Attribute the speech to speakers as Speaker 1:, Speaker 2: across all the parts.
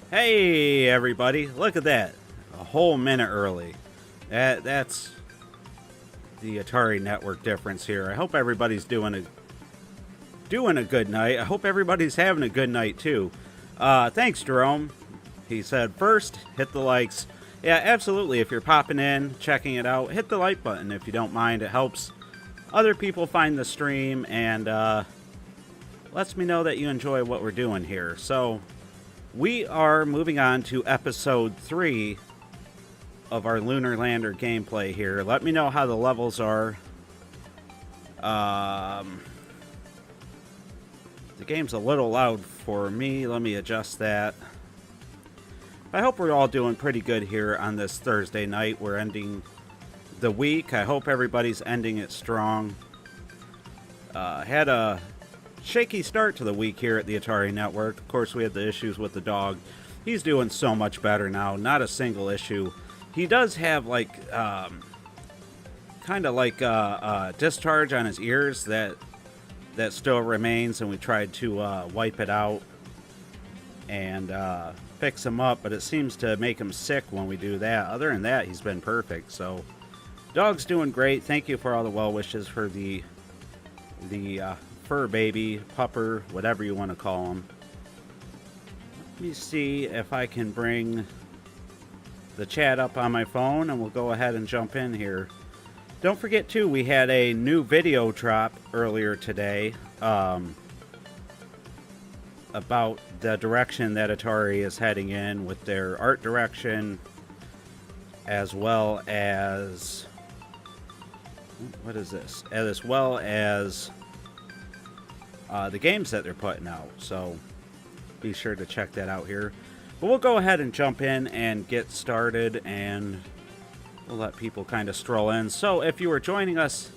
Speaker 1: Hey everybody, look at that. A whole minute early. That's the Atari Network difference here. I hope everybody's doing a good night. I hope everybody's having a good night too. Thanks, Jerome. He said, first, hit the likes. Yeah, absolutely. If you're popping in, checking it out, hit the like button if you don't mind. It helps other people find the stream and lets me know that you enjoy what we're doing here. So, we are moving on to episode 3 of our Lunar Lander gameplay here. Let me know how the levels are. The game's a little loud for me. Let me adjust that. I hope we're all doing pretty good here on this Thursday night. We're ending the week. I hope everybody's ending it strong. Had a shaky start to the week here at the Atari Network. Of course, we had the issues with the dog. He's doing so much better now. Not a single issue. He does have like kind of like discharge on his ears that still remains, and we tried to wipe it out and fix him up, but it seems to make him sick when we do that. Other than that, he's been perfect. So dog's doing great. Thank you for all the well wishes for the fur baby, pupper, whatever you want to call him. Let me see if I can bring the chat up on my phone, and we'll go ahead and jump in here. Don't forget, too, we had a new video drop earlier today about the direction that Atari is heading in with their art direction, as well as... what is this? As well as the games that they're putting out. So be sure to check that out here. But we'll go ahead and jump in and get started, and we'll let people kind of stroll in. So if you were joining us,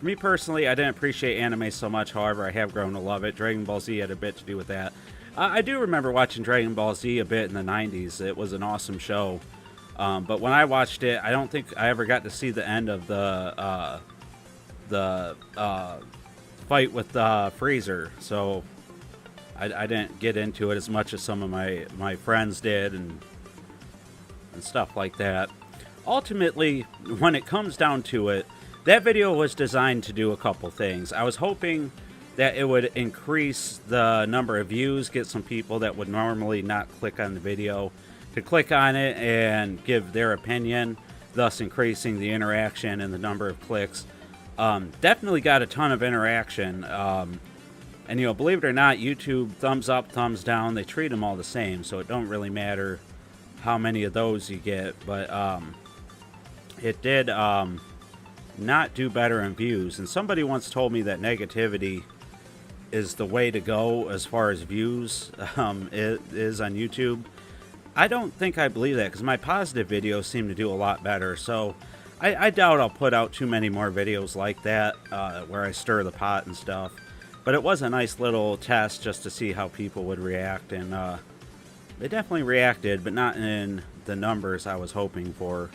Speaker 1: me personally, I didn't appreciate anime so much. However, I have grown to love it. Dragon Ball Z had a bit to do with that. I do remember watching Dragon Ball Z a bit in the 90s. It was an awesome show. But when I watched it, I don't think I ever got to see the end of the fight with Freezer. So I didn't get into it as much as some of my friends did and stuff like that. Ultimately, when it comes down to it, that video was designed to do a couple things. I was hoping that it would increase the number of views, get some people that would normally not click on the video to click on it and give their opinion, thus increasing the interaction and the number of clicks. Definitely got a ton of interaction. And, you know, believe it or not, YouTube, thumbs up, thumbs down, they treat them all the same, so it don't really matter how many of those you get. But it did not do better in views. And somebody once told me that negativity is the way to go as far as views is on YouTube. I don't think I believe that, because my positive videos seem to do a lot better. So I doubt I'll put out too many more videos like that where I stir the pot and stuff. But it was a nice little test just to see how people would react. And they definitely reacted, but not in the numbers I was hoping for.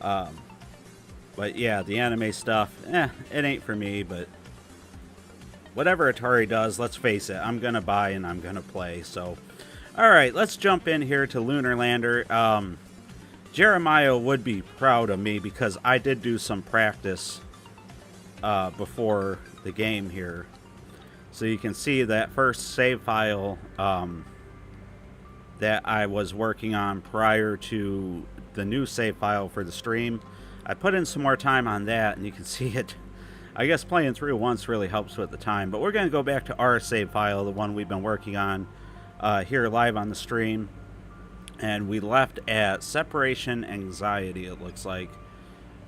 Speaker 1: But yeah, the anime stuff, it ain't for me. But whatever Atari does, let's face it, I'm going to buy and I'm going to play. So, alright, let's jump in here to Lunar Lander. Jeremiah would be proud of me because I did do some practice before the game here. So you can see that first save file that I was working on prior to the new save file for the stream. I put in some more time on that, and you can see it. I guess playing through once really helps with the time. But we're going to go back to our save file, the one we've been working on here live on the stream. And we left at separation anxiety, it looks like.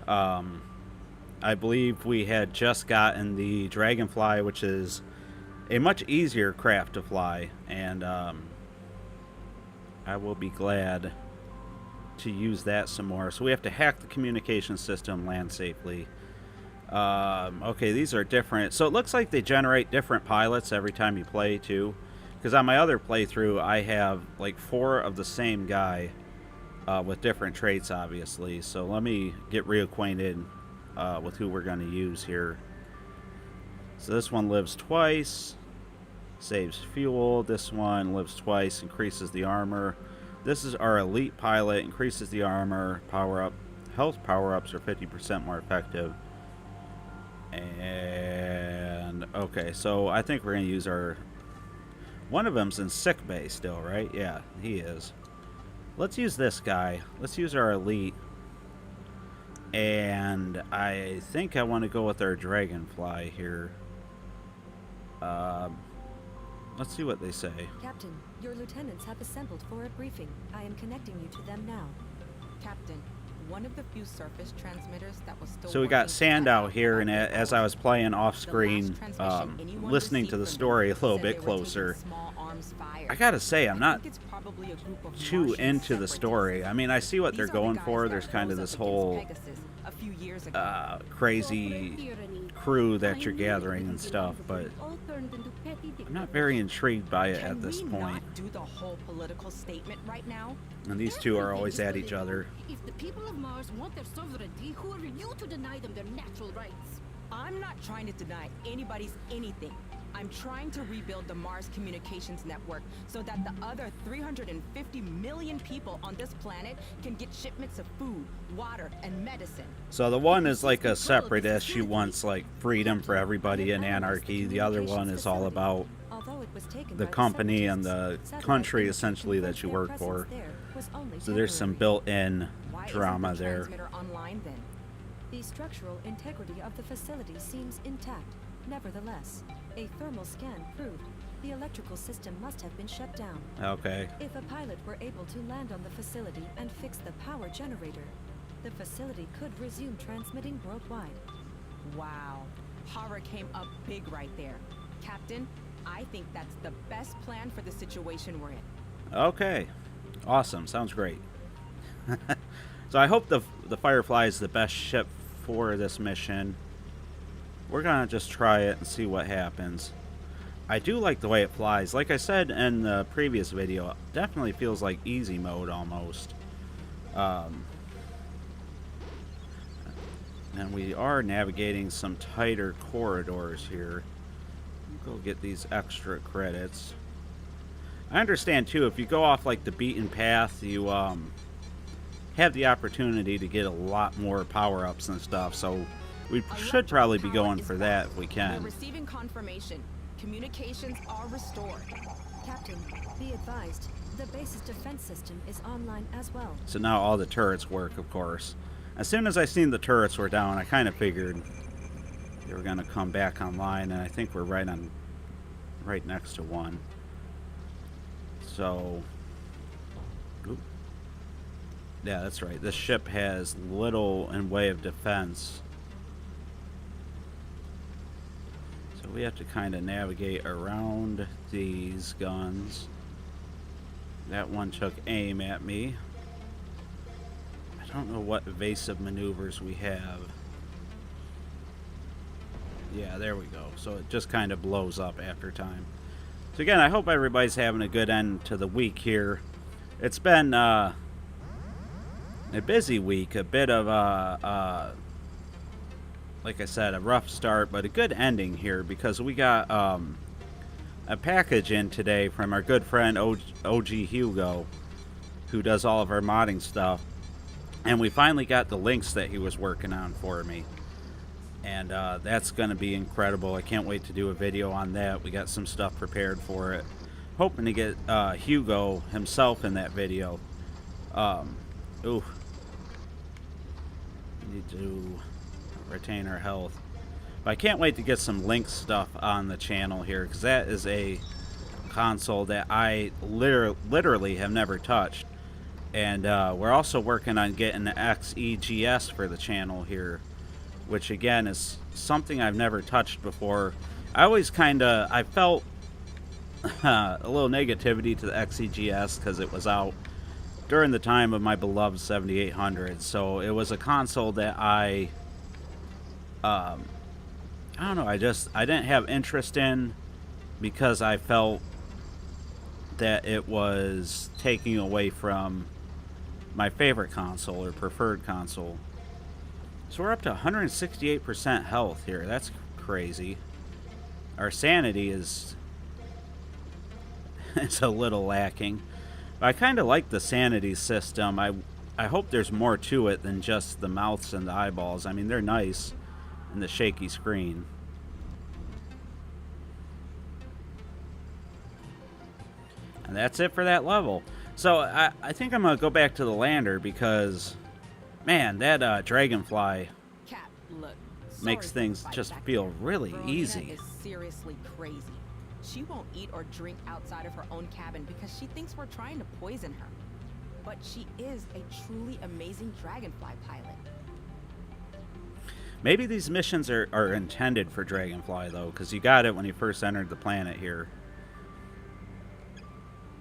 Speaker 1: I believe we had just gotten the Dragonfly, which is a much easier craft to fly, and I will be glad to use that some more. So we have to hack the communication system, land safely. Okay, these are different. So it looks like they generate different pilots every time you play, too. Because on my other playthrough, I have like 4 of the same guy with different traits, obviously. So let me get reacquainted with who we're going to use here. So this one lives twice. Saves fuel. This one lives twice, increases the armor. This is our elite pilot, increases the armor, power up. Health power-ups are 50% more effective. And okay, so I think we're gonna use our, one of them's in sick bay still, right? Yeah, he is. Let's use this guy. Let's use our elite. And I think I want to go with our dragonfly here. Let's see what they say.
Speaker 2: Captain, your lieutenants have assembled for a briefing. I am connecting you to them now.
Speaker 3: Captain, one of the few surface transmitters that was still
Speaker 1: So we got sand out here, and as I was playing off screen, listening to the story a little bit closer, I gotta say, I'm not too into the story. I mean, I see what they're going for. There's kind of this whole crazy crew that you're gathering and stuff, but I'm not very intrigued by it at this point.
Speaker 3: Do the whole political statement right now?
Speaker 1: And these two are always at each other.
Speaker 4: If the people of Mars want their sovereignty, who are you to deny them their natural rights?
Speaker 3: I'm not trying to deny anybody's anything. I'm trying to rebuild the Mars communications network so that the other 350 million people on this planet can get shipments of food, water, and medicine.
Speaker 1: So the one is like a separatist. She wants like freedom for everybody in anarchy. The other one is all about the company and the country essentially that you work for. So there's some built-in drama there.
Speaker 2: The structural integrity of the facility seems intact. Nevertheless, a thermal scan proved the electrical system must have been shut down.
Speaker 1: Okay.
Speaker 2: If a pilot were able to land on the facility and fix the power generator, the facility could resume transmitting worldwide.
Speaker 3: Wow. Horror came up big right there. Captain, I think that's the best plan for the situation we're in.
Speaker 1: Okay. Awesome. Sounds great. So I hope the Firefly is the best ship for this mission. We're gonna just try it and see what happens. I do like the way it flies. Like I said in the previous video, it definitely feels like easy mode almost. And we are navigating some tighter corridors here. Go get these extra credits. I understand too, if you go off like the beaten path, you have the opportunity to get a lot more power-ups and stuff, so we should probably be going for that if we can.
Speaker 3: We're receiving confirmation. Communications are restored.
Speaker 2: Captain, be advised, the base's defense system is online as well.
Speaker 1: So now all the turrets work, of course. As soon as I seen the turrets were down, I kind of figured they were going to come back online, and I think we're right next to one. So, oop. Yeah, that's right. This ship has little in way of defense. So we have to kind of navigate around these guns. That one took aim at me. I don't know what evasive maneuvers we have. Yeah, there we go. So it just kind of blows up after time. So again, I hope everybody's having a good end to the week here. It's been a busy week, a bit of like I said, a rough start, but a good ending here because we got a package in today from our good friend OG Hugo, who does all of our modding stuff, and we finally got the links that he was working on for me. And that's going to be incredible. I can't wait to do a video on that. We got some stuff prepared for it. Hoping to get Hugo himself in that video. Ooh. We need to retain our health. But I can't wait to get some Link stuff on the channel here, because that is a console that I literally have never touched. And we're also working on getting the XEGS for the channel here, which again is something I've never touched before. I always I felt a little negativity to the XEGS because it was out during the time of my beloved 7800. So it was a console that I don't know, I didn't have interest in because I felt that it was taking away from my favorite console or preferred console. So we're up to 168% health here. That's crazy. Our sanity is is a little lacking. But I kind of like the sanity system. I hope there's more to it than just the mouths and the eyeballs. I mean, they're nice in the shaky screen. And that's it for that level. So I think I'm going to go back to the lander because, man, that dragonfly
Speaker 3: Cap, look.
Speaker 1: makes
Speaker 3: sorry for
Speaker 1: things
Speaker 3: the fight
Speaker 1: just
Speaker 3: back
Speaker 1: feel
Speaker 3: there.
Speaker 1: really
Speaker 3: Verona
Speaker 1: easy.
Speaker 3: is seriously crazy. She won't eat or drink outside of her own cabin because she thinks we're trying to poison her. But she is a truly amazing dragonfly pilot.
Speaker 1: Maybe these missions are intended for Dragonfly, though, because you got it when you first entered the planet here.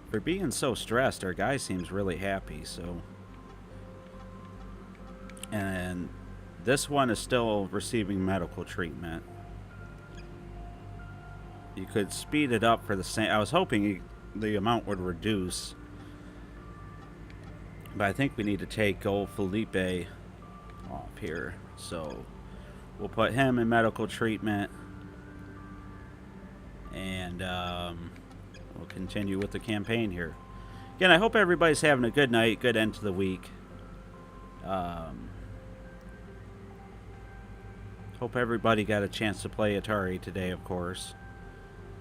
Speaker 1: For being so stressed, our guy seems really happy, so... And this one is still receiving medical treatment. You could speed it up for the same... I was hoping the amount would reduce. But I think we need to take old Felipe off here, so... We'll put him in medical treatment, and we'll continue with the campaign here. Again, I hope everybody's having a good night, good end to the week. Hope everybody got a chance to play Atari today, of course.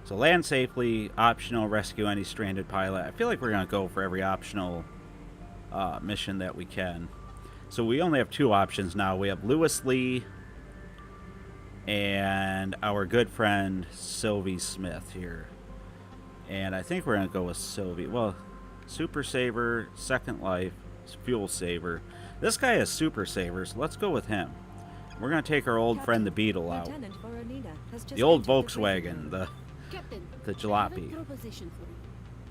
Speaker 1: So land safely, optional, rescue any stranded pilot. I feel like we're going to go for every optional mission that we can. So we only have two options now. We have Lewis Lee and our good friend Sylvie Smith here. And I think we're going to go with Sylvie. Well, Super Saver, Second Life, Fuel Saver. This guy is Super Saver, so let's go with him. We're going to take our old friend the Beetle out.
Speaker 2: Lieutenant Veronina has just
Speaker 1: The old
Speaker 2: entered the
Speaker 1: Volkswagen,
Speaker 2: briefing room.
Speaker 4: Captain,
Speaker 1: the
Speaker 4: I have
Speaker 1: jalopy.
Speaker 4: a proposition for you.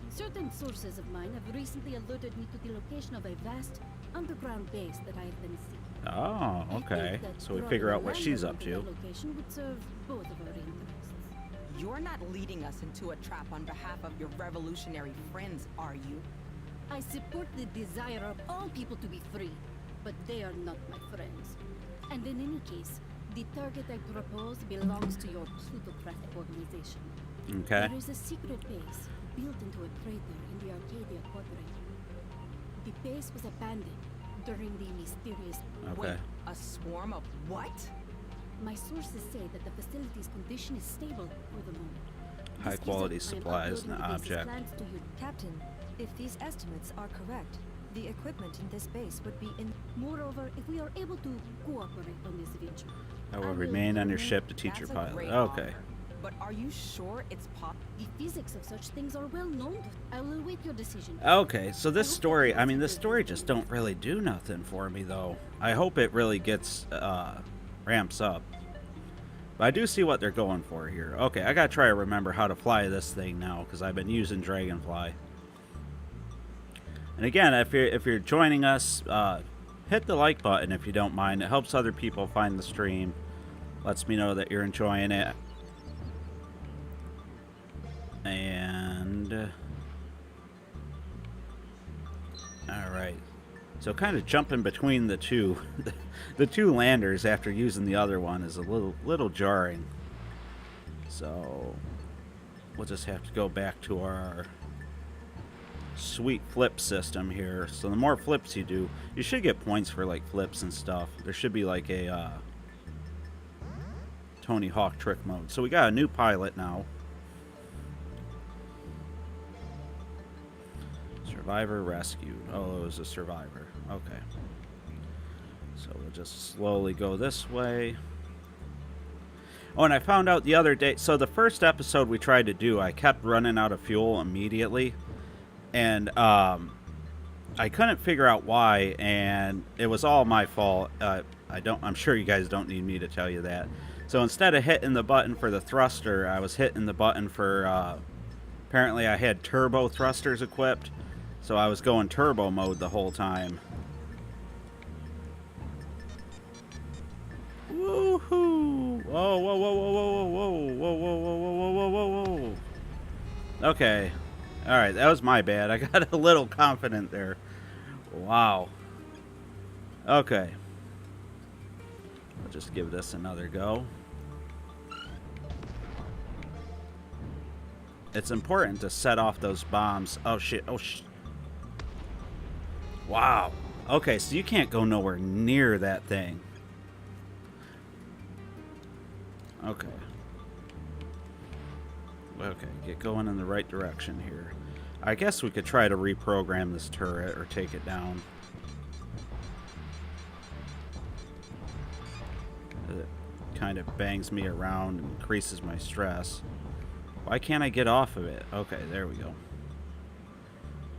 Speaker 4: Certain sources of mine have recently alerted me to the location of a vast underground base that I have been seeking.
Speaker 1: Oh,
Speaker 4: I
Speaker 1: okay.
Speaker 4: think that
Speaker 1: So we
Speaker 4: dropping
Speaker 1: figure
Speaker 4: a
Speaker 1: out what
Speaker 4: lander
Speaker 1: she's up
Speaker 4: into
Speaker 1: to.
Speaker 4: that location would serve both of our interests.
Speaker 3: You're not leading us into a trap on behalf of your revolutionary friends, are you?
Speaker 4: I support the desire of all people to be free, but they are not my friends. And in any case, the target I propose belongs to your plutocratic organization.
Speaker 1: Okay.
Speaker 4: There is a secret base built into a crater in the Arcadia Quadrant. The base was abandoned during the mysterious...
Speaker 1: Okay.
Speaker 3: Wait, a swarm of what?
Speaker 4: My sources say that the facility's condition is stable for the moment.
Speaker 1: High quality supplies and object.
Speaker 2: Captain, if these estimates are correct, the equipment in this base would be in...
Speaker 4: Moreover, if we are able to cooperate on this venture,
Speaker 1: I will remain on your ship to teach
Speaker 3: That's
Speaker 1: your
Speaker 3: a
Speaker 1: pilot.
Speaker 3: great
Speaker 1: Okay.
Speaker 3: offer. But are you sure it's possible?
Speaker 4: the physics of such things are well known. I will await your decision.
Speaker 1: Okay, so this story, I mean, this story just don't really do nothing for me, though. I hope it really gets, ramps up. But I do see what they're going for here. Okay, I gotta try to remember how to fly this thing now, because I've been using Dragonfly. And again, if you're joining us, hit the like button if you don't mind. It helps other people find the stream. Lets me know that you're enjoying it. And all right, so kind of jumping between the two the two landers after using the other one is a little jarring, so we'll just have to go back to our sweet flip system here. So the more flips you do, you should get points for like flips and stuff. There should be like a Tony Hawk trick mode. So we got a new pilot now. Survivor rescued. Oh, it was a survivor. Okay. So we'll just slowly go this way. Oh, and I found out the other day. So the first episode we tried to do, I kept running out of fuel immediately. And I couldn't figure out why. And it was all my fault. I'm sure you guys don't need me to tell you that. So instead of hitting the button for the thruster, I was hitting the button for... apparently I had turbo thrusters equipped. So I was going turbo mode the whole time. Woohoo! Whoa, whoa, whoa, whoa, whoa, whoa, whoa, whoa, whoa, whoa, whoa, whoa, whoa, whoa. Okay. Alright, that was my bad. I got a little confident there. Wow. Okay. I'll just give this another go. it's important to set off those bombs. Oh shit! Oh shit! Wow. Okay, so you can't go nowhere near that thing. Okay. Okay, get going in the right direction here. I guess we could try to reprogram this turret or take it down. It kind of bangs me around and increases my stress. Why can't I get off of it? Okay, there we go.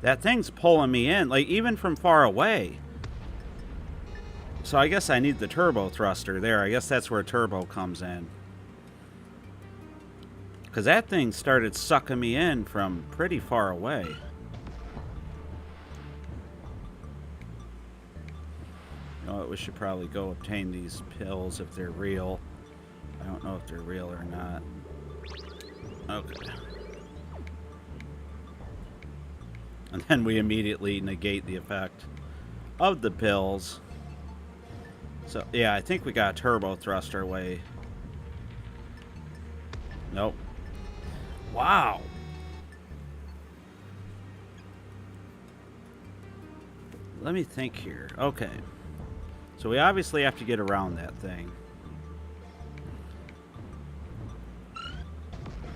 Speaker 1: That thing's pulling me in, like, even from far away. So I guess I need the turbo thruster there. I guess that's where turbo comes in. Because that thing started sucking me in from pretty far away. You know what? We should probably go obtain these pills if they're real. I don't know if they're real or not. Okay. And then we immediately negate the effect of the pills. So, yeah, I think we got a turbo thrust our way. Nope. Wow. Let me think here. Okay. So we obviously have to get around that thing.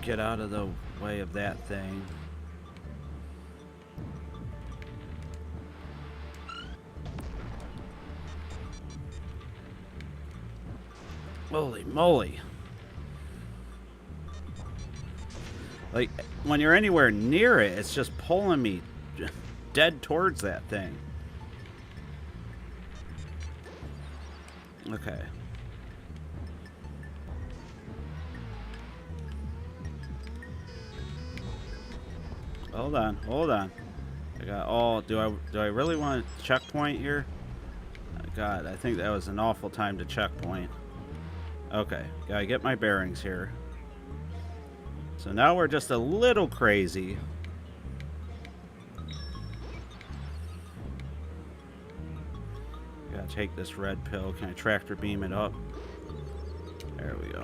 Speaker 1: Get out of the way of that thing. Holy moly. Like, when you're anywhere near it, it's just pulling me dead towards that thing. Okay. Hold on, hold on. I got all. Do I really want a checkpoint here? God, I think that was an awful time to checkpoint. Okay, gotta get my bearings here. So now we're just a little crazy. Gotta take this red pill. Can I tractor beam it up? There we go.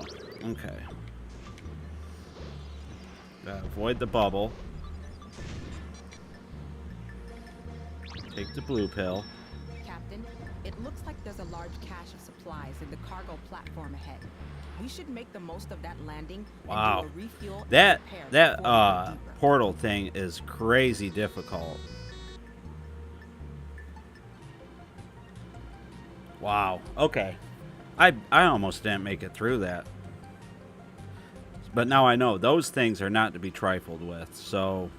Speaker 1: Okay. Gotta avoid the bubble. Take the blue pill.
Speaker 3: Captain, it looks like there's a large cache of supplies in the cargo platform ahead. We should make the most of that landing.
Speaker 1: Wow.
Speaker 3: And do a refuel
Speaker 1: That
Speaker 3: and repair before we go deeper.
Speaker 1: portal thing is crazy difficult. Wow. Okay. I almost didn't make it through that. But now I know those things are not to be trifled with. So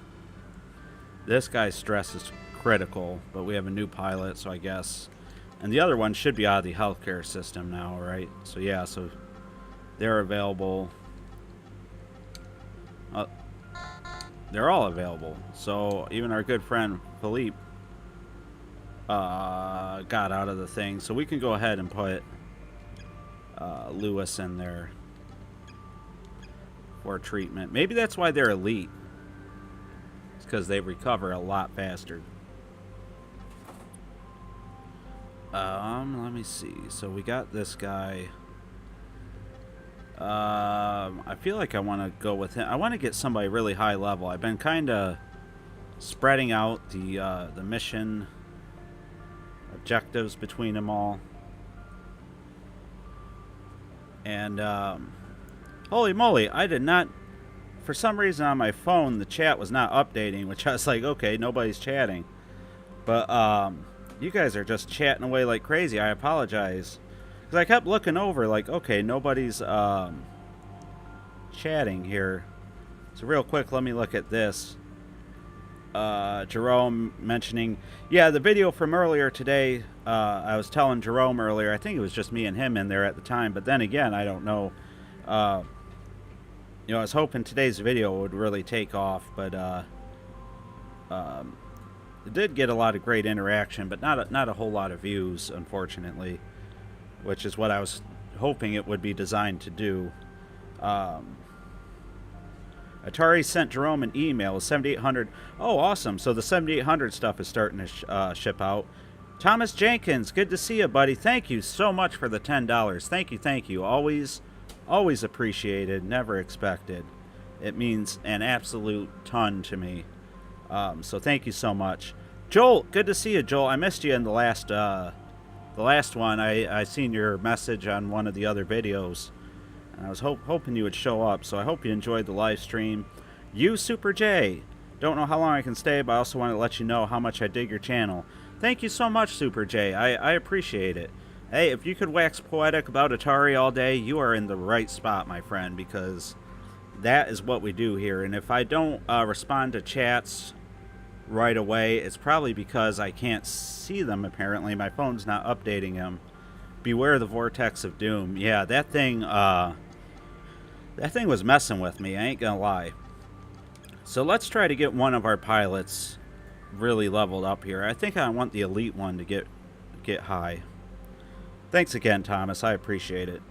Speaker 1: this guy's stress is critical, but we have a new pilot, so I guess. And the other one should be out of the healthcare system now, right? So yeah, so they're available. They're all available. So even our good friend Philippe got out of the thing. So we can go ahead and put Lewis in there for treatment. Maybe that's why they're elite. It's because they recover a lot faster. Let me see. So we got this guy. I feel like I want to go with him. I want to get somebody really high level. I've been kind of spreading out the mission objectives between them all. And holy moly, I did not. For some reason on my phone, the chat was not updating, which I was like, okay, nobody's chatting. But you guys are just chatting away like crazy. I apologize. Because I kept looking over like, okay, nobody's chatting here. So real quick, let me look at this. Jerome mentioning, yeah, the video from earlier today, I was telling Jerome earlier, I think it was just me and him in there at the time. But then again, I don't know. You know, I was hoping today's video would really take off, but it did get a lot of great interaction, but not a whole lot of views, unfortunately, which is what I was hoping it would be designed to do. Atari sent Jerome an email with 7800. Oh, awesome. So the 7800 stuff is starting to ship out. Thomas Jenkins, good to see you, buddy. Thank you so much for the $10. Thank you, thank you. Always appreciated, never expected. It means an absolute ton to me. So thank you so much. Joel, good to see you, Joel. I missed you in the last one. I seen your message on one of the other videos, and I was hoping you would show up. So I hope you enjoyed the live stream. You, Super J. Don't know how long I can stay, but I also want to let you know how much I dig your channel. Thank you so much, Super J. I appreciate it. Hey, if you could wax poetic about Atari all day, you are in the right spot, my friend, because that is what we do here. And if I don't respond to chats right away, it's probably because I can't see them, apparently. My phone's not updating them. Beware the Vortex of Doom. Yeah, that thing was messing with me, I ain't gonna lie. So let's try to get one of our pilots really leveled up here. I think I want the elite one to get high. Thanks again, Thomas. I appreciate it.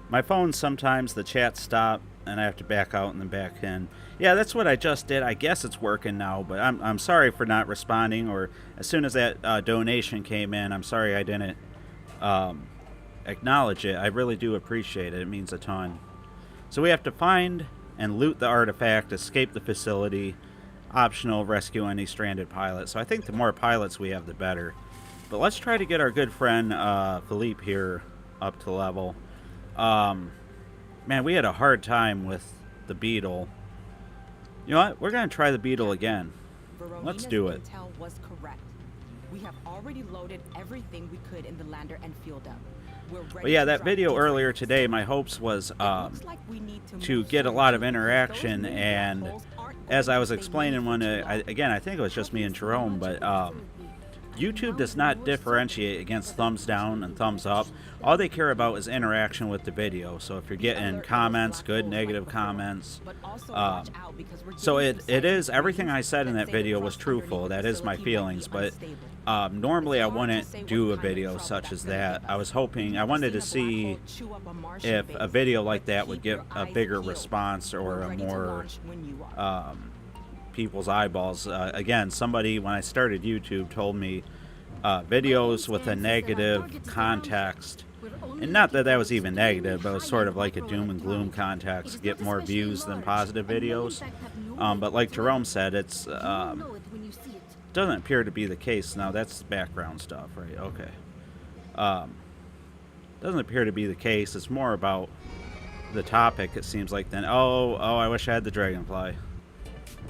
Speaker 1: My phone, sometimes the chats stop and I have to back out and then back in. Yeah, that's what I just did. I guess it's working now, but I'm sorry for not responding, or as soon as that donation came in, I'm sorry I didn't acknowledge it. I really do appreciate it. It means a ton. So we have to find and loot the artifact, escape the facility, optional, rescue any stranded pilot. So I think the more pilots we have, the better. But let's try to get our good friend Philippe here up to level. Man, we had a hard time with the Beetle. You know what? We're going to try the Beetle again. Let's do it.
Speaker 3: Intel was correct. We have already loaded everything we could in the lander and fueled up.
Speaker 1: But yeah, that video earlier today, my hopes was to get a lot of interaction, and as I was explaining when, again, I think it was just me and Jerome, but YouTube does not differentiate against thumbs down and thumbs up. All they care about is interaction with the video. So if you're getting comments, good, negative comments, so it is, everything I said in that video was truthful. That is my feelings, but normally I wouldn't do a video such as that. I was hoping, I wanted to see if a video like that would get a bigger response or a more people's eyeballs. Again, somebody, when I started YouTube, told me videos with a negative context, and not that that was even negative, but it was sort of like a doom and gloom context, get more views than positive videos. But like Jerome said, it's doesn't appear to be the case. Now that's background stuff, right? Okay. Doesn't appear to be the case. It's more about the topic, it seems like. Then oh, I wish I had the dragonfly.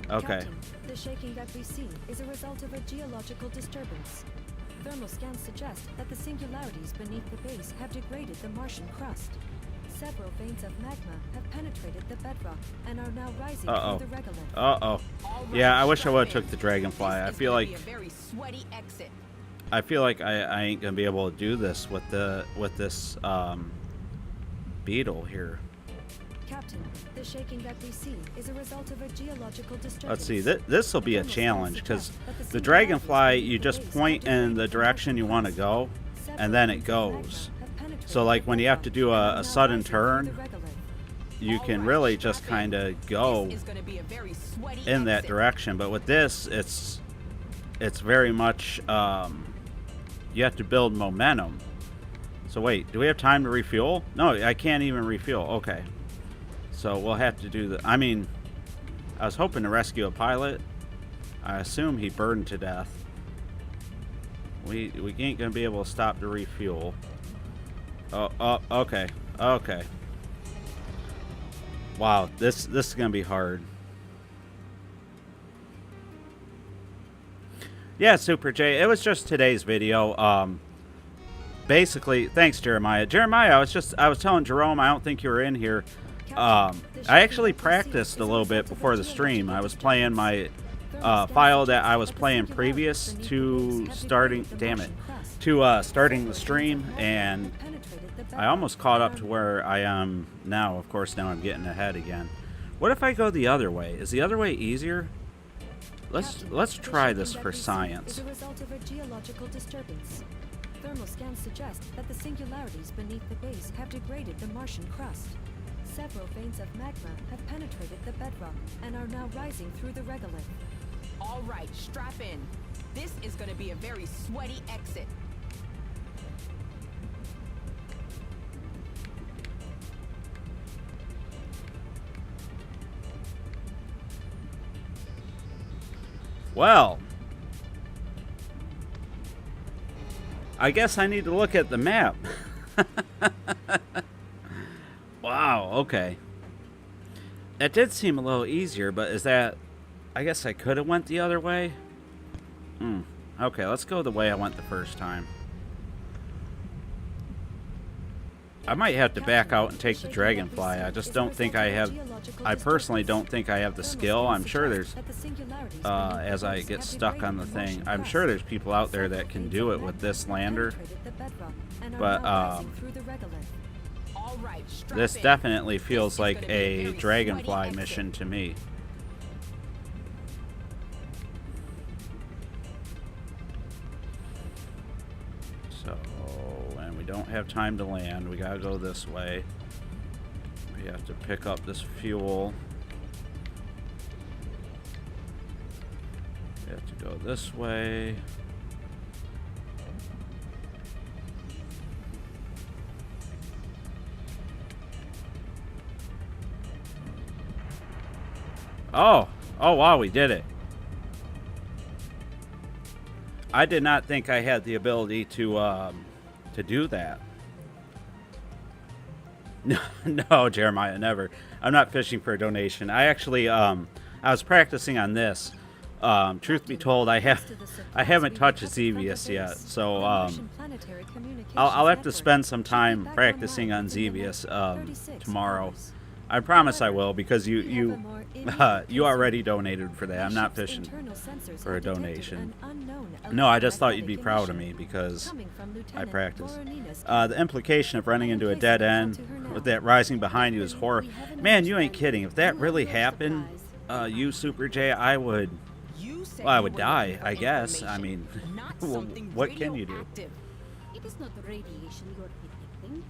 Speaker 1: Okay.
Speaker 2: Captain, the shaking that we see is a result of a geological disturbance. Thermal scans suggest that the singularities beneath the base have degraded the Martian crust. Several veins of magma have penetrated the bedrock and are now rising through the regolith.
Speaker 1: Yeah, I wish I would have took the dragonfly. I feel like I ain't gonna be able to do this with this beetle here.
Speaker 2: Captain, the shaking that we see is a result of a geological disturbance.
Speaker 1: Let's see, this will be a challenge, because the dragonfly, you just point in the direction you want to go, and then it goes. So like when you have to do a sudden turn, you can really just kind of go in that direction. But with this, it's very much, you have to build momentum. So wait, do we have time to refuel? No, I can't even refuel. Okay. So we'll have to do the, I mean, I was hoping to rescue a pilot. I assume he burned to death. We ain't gonna be able to stop to refuel. Oh, okay. Okay. Wow, this is gonna be hard. Yeah, Super J, it was just today's video. Basically, thanks, Jeremiah. Jeremiah, I was telling Jerome, I don't think you were in here. I actually practiced a little bit before the stream. I was playing my file that I was playing previous to starting, starting the stream, and I almost caught up to where I am now. Of course, now I'm getting ahead again. What if I go the other way? Is the other way easier? Let's try this for science.
Speaker 2: Thermal scans suggest that the singularities beneath the base have degraded the Martian crust. Several veins of magma have penetrated the bedrock and are now rising through the regolith.
Speaker 3: All right, strap in. This is going to be a very sweaty exit.
Speaker 1: Well, I guess I need to look at the map. Wow, okay. That did seem a little easier, but is that... I guess I could have went the other way? Okay, let's go the way I went the first time. I might have to back out and take the dragonfly. I just don't think I have... I personally don't think I have the skill. I'm sure there's... as I get stuck on the thing, I'm sure there's people out there that can do it with this lander. But, this definitely feels like a dragonfly mission to me. So, and we don't have time to land. We gotta go this way. We have to pick up this fuel. We have to go this way. Oh wow, we did it. I did not think I had the ability to do that. No, Jeremiah, never. I'm not fishing for a donation. I actually I was practicing on this. Truth be told, I haven't touched Xevious yet, so I'll have to spend some time practicing on Xevious tomorrow. I promise I will, because you already donated for that. I'm not fishing for a donation. No, I just thought you'd be proud of me because I practice. The implication of running into a dead end with that rising behind you is horror. Man, you ain't kidding. If that really happened, you Super J, I would die, I guess. I mean, what can you do?
Speaker 4: It is not the radiation you're detecting,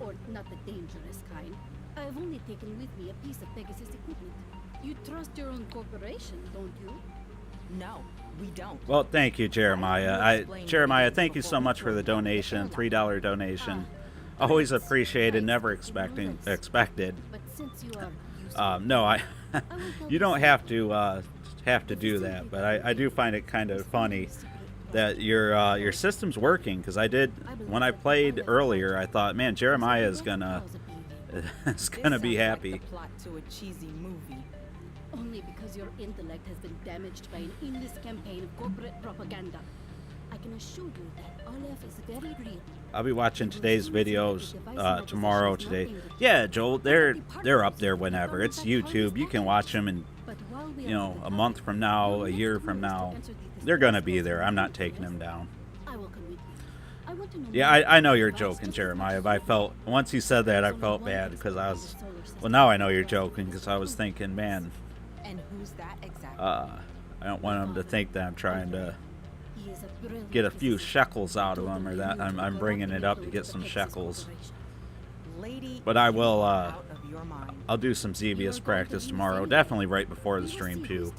Speaker 4: or not the dangerous kind. I have only taken with me a piece of Pegasus equipment. You trust your own corporation, don't you?
Speaker 3: No, we don't.
Speaker 1: Well, thank you, Jeremiah. Jeremiah, thank you so much for the donation, $3 donation. Always appreciated, never expected.
Speaker 4: But since you are
Speaker 1: No, you don't have to do that, but I do find it kind of funny that your system's working, because when I played earlier, I thought, man, Jeremiah is gonna be happy.
Speaker 3: Plot to a cheesy movie.
Speaker 4: only because your intellect has been damaged by an endless campaign of corporate propaganda. I can assure you that Aleph is very real.
Speaker 1: I'll be watching today's videos tomorrow. Yeah, Joel, they're up there whenever. It's YouTube. You can watch them, and a month from now, a year from now, they're gonna be there. I'm not taking them down. Yeah, I know you're joking, Jeremiah. But once you said that, I felt bad because well, now I know you're joking because I was thinking, man,
Speaker 3: And who's that exactly?
Speaker 1: I don't want them to think that I'm trying to get a few shekels out of them, or that I'm bringing it up to get some shekels. But I will, I'll do some Xevious practice tomorrow, definitely right before the stream too.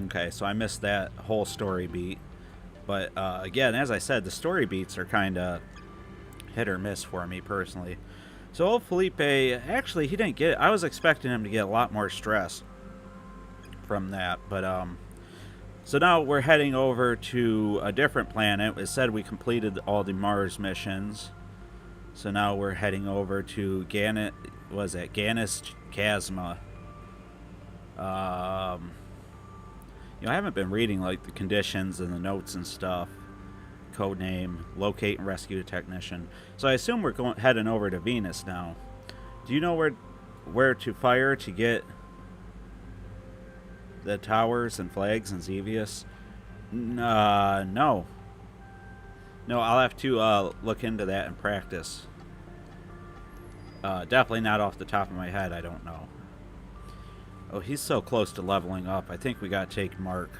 Speaker 1: Okay, so I missed that whole story beat. But again, as I said, the story beats are kind of hit or miss for me personally. So old Felipe, actually, he didn't get it. I was expecting him to get a lot more stress from that. But so now we're heading over to a different planet. It said we completed all the Mars missions. So now we're heading over to Ganis Chasma. I haven't been reading like the conditions and the notes and stuff. Codename, locate and rescue a technician. So I assume we're heading over to Venus now. Do you know where to fire to get the towers and flags and Xevious? No. No, I'll have to look into that and practice. Definitely not off the top of my head, I don't know. Oh, he's so close to leveling up. I think we gotta take Mark.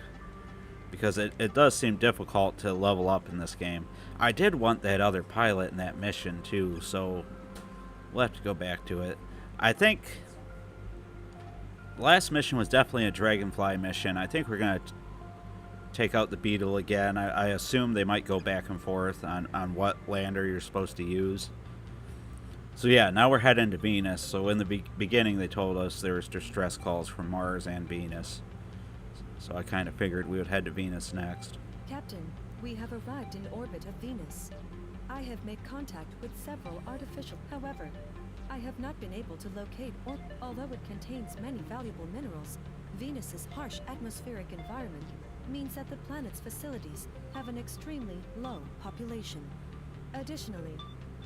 Speaker 1: Because it does seem difficult to level up in this game. I did want that other pilot in that mission too, so we'll have to go back to it. I think the last mission was definitely a Dragonfly mission. I think we're gonna take out the Beetle again. I assume they might go back and forth on what lander you're supposed to use. So yeah, now we're heading to Venus. So in the beginning, they told us there was distress calls from Mars and Venus. So I kind of figured we would head to Venus next.
Speaker 2: Captain, we have arrived in orbit of Venus. I have made contact with several artificial. However, I have not been able to locate or, although it contains many valuable minerals, Venus's harsh atmospheric environment means that the planet's facilities have an extremely low population. Additionally,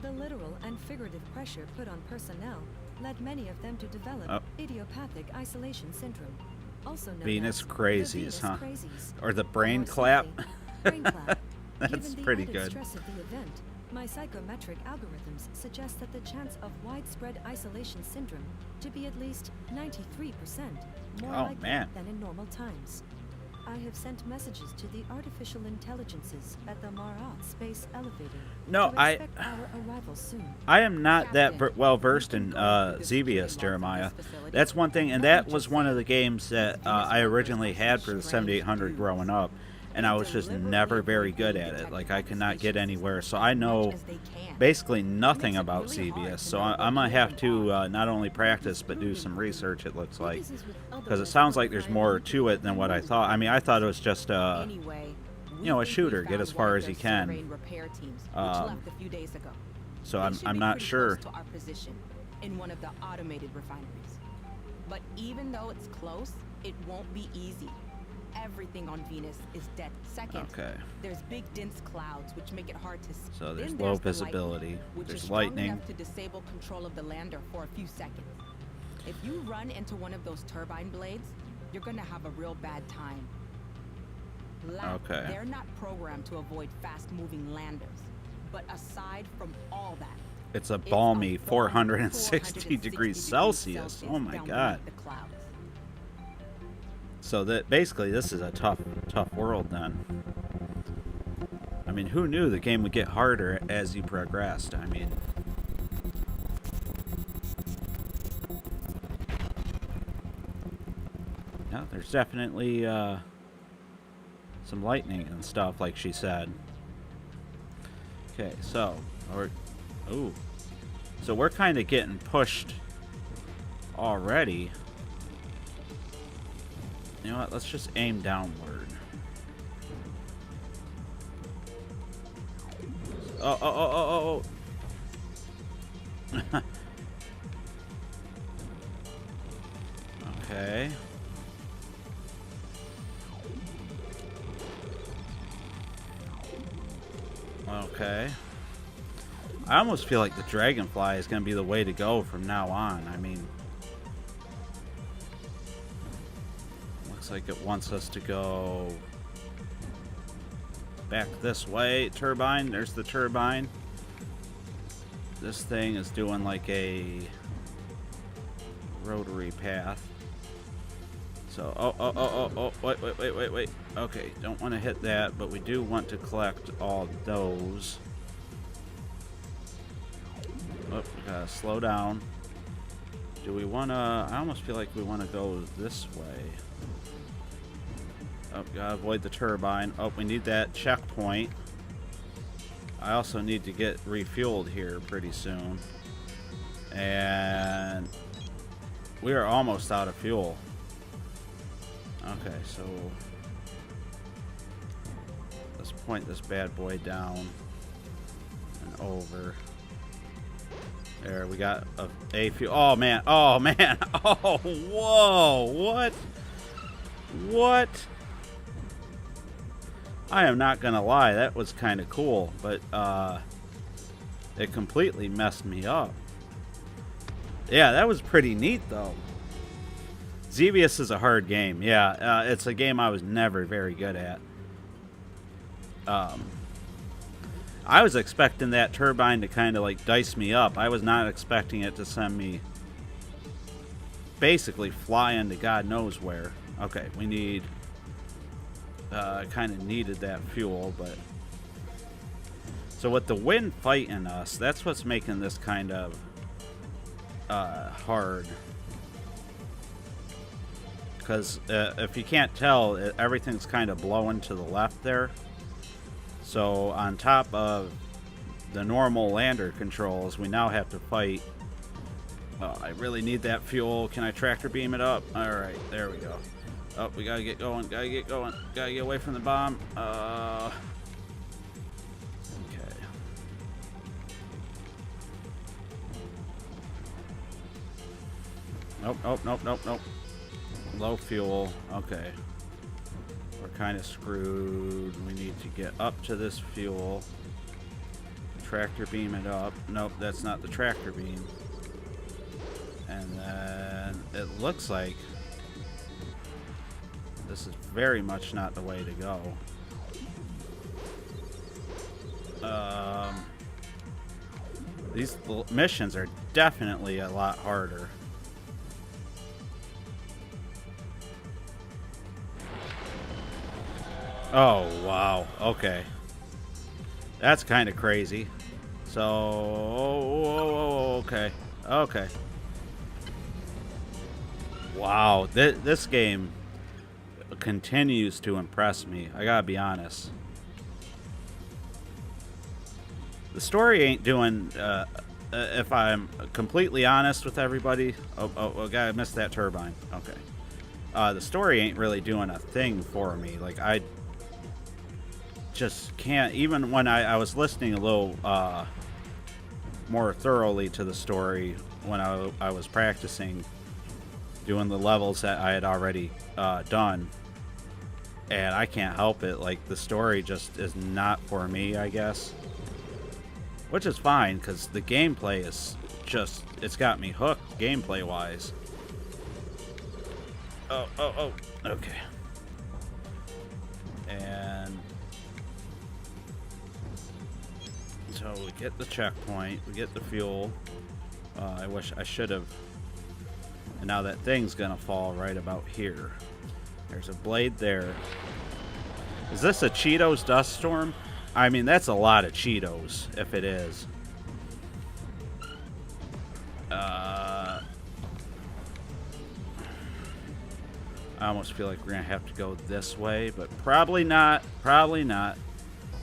Speaker 2: the literal and figurative pressure put on personnel led many of them to develop idiopathic isolation syndrome, also known
Speaker 1: Venus
Speaker 2: as
Speaker 1: crazies,
Speaker 2: the Venus
Speaker 1: huh?
Speaker 2: crazies.
Speaker 1: Or the brain
Speaker 2: More
Speaker 1: clap.
Speaker 2: simply, brain clap.
Speaker 1: That's
Speaker 2: Given the
Speaker 1: pretty
Speaker 2: added
Speaker 1: good.
Speaker 2: stress of the event, my psychometric algorithms suggest that the chance of widespread isolation syndrome to be at least 93%, more likely
Speaker 1: man.
Speaker 2: than in normal times. I have sent messages to the artificial intelligences at the Marat space elevator.
Speaker 1: No,
Speaker 2: to expect our arrival soon.
Speaker 1: I am not that
Speaker 3: Captain,
Speaker 1: well versed
Speaker 3: we
Speaker 1: in
Speaker 3: can go into this
Speaker 1: Xevious,
Speaker 3: facility
Speaker 1: Jeremiah.
Speaker 3: this facility.
Speaker 1: That's one thing, and
Speaker 3: Let
Speaker 1: that
Speaker 3: me
Speaker 1: was
Speaker 3: just
Speaker 1: one
Speaker 3: say,
Speaker 1: of the games that
Speaker 3: these
Speaker 1: I
Speaker 3: Venus
Speaker 1: originally
Speaker 3: workers are
Speaker 1: had for the
Speaker 3: strange
Speaker 1: 7800
Speaker 3: dudes.
Speaker 1: growing up, and I was just never very good at it. Like I could not get anywhere, so I know basically nothing about Xevious. So I'm gonna have to not only practice but do some research. It looks like, because it sounds like there's more to it than what I thought. I mean, I thought it was just
Speaker 3: Anyway,
Speaker 1: you know, a shooter, get as far as you can. So I'm not sure.
Speaker 3: To our position in one of the automated refineries. But even though it's close, it won't be easy. Everything on Venus is dead. Second,
Speaker 1: Okay.
Speaker 3: there's big dense clouds which make it hard to see.
Speaker 1: So there's
Speaker 3: Then
Speaker 1: low
Speaker 3: the lightning,
Speaker 1: visibility.
Speaker 3: which
Speaker 1: There's
Speaker 3: is strong
Speaker 1: lightning.
Speaker 3: enough to disable control of the lander for a few seconds. If you run into one of those turbine blades, you're gonna have a real bad time.
Speaker 1: Okay.
Speaker 3: They're not programmed to avoid fast-moving landers. But aside from all that,
Speaker 1: It's a
Speaker 3: it's
Speaker 1: balmy
Speaker 3: a
Speaker 1: 460 degrees Celsius. Oh my
Speaker 3: down
Speaker 1: God.
Speaker 3: beneath the clouds.
Speaker 1: So that basically this is a tough world then. I mean, who knew the game would get harder as you progressed? I mean, yeah, there's definitely some lightning and stuff, like she said. Okay, so we're kind of getting pushed already. You know what? Let's just aim downward. Oh. Okay. Okay. I almost feel like the dragonfly is going to be the way to go from now on. I mean, looks like it wants us to go back this way. Turbine, there's the turbine. This thing is doing like a rotary path. So, wait. Okay, don't want to hit that, but we do want to collect all those. Oh, we gotta slow down. Do we want to... I almost feel like we want to go this way. Oh, gotta avoid the turbine. Oh, we need that checkpoint. I also need to get refueled here pretty soon. And we are almost out of fuel. Okay, so let's point this bad boy down and over. There, we got a fuel. Oh man! Oh, whoa! What? I am not gonna lie, that was kind of cool, but it completely messed me up. Yeah, that was pretty neat though. Xevious is a hard game. Yeah, it's a game I was never very good at. I was expecting that turbine to kind of like dice me up. I was not expecting it to send me basically fly into God knows where. Okay, we need... kind of needed that fuel, but... So with the wind fighting us, that's what's making this kind of hard. Because if you can't tell, everything's kind of blowing to the left there. So on top of the normal lander controls. We now have to fight. Oh, I really need that fuel. Can I tractor beam it up? All right, there we go. Oh, we gotta get going. Gotta get going. Gotta get away from the bomb. Okay. Nope, nope, nope, nope, nope. Low fuel. Okay. We're kind of screwed. We need to get up to this fuel. Tractor beam it up. Nope, that's not the tractor beam. And then it looks like this is very much not the way to go. These missions are definitely a lot harder. Oh, wow. Okay. That's kind of crazy. So, okay. Okay. Wow. This game continues to impress me. I gotta be honest. The story ain't doing, if I'm completely honest with everybody. Oh, I missed that turbine. Okay. The story ain't really doing a thing for me. Like, I just can't, even when I was listening a little more thoroughly to the story when I was practicing doing the levels that I had already done, and I can't help it. Like, the story just is not for me, I guess. Which is fine, because the gameplay is just, it's got me hooked gameplay-wise. Oh, okay. And so we get the checkpoint, we get the fuel. I wish I should have. And now that thing's gonna fall right about here. There's a blade there. Is this a Cheetos dust storm? I mean, that's a lot of Cheetos, if it is. I almost feel like we're gonna have to go this way, but probably not. Probably not.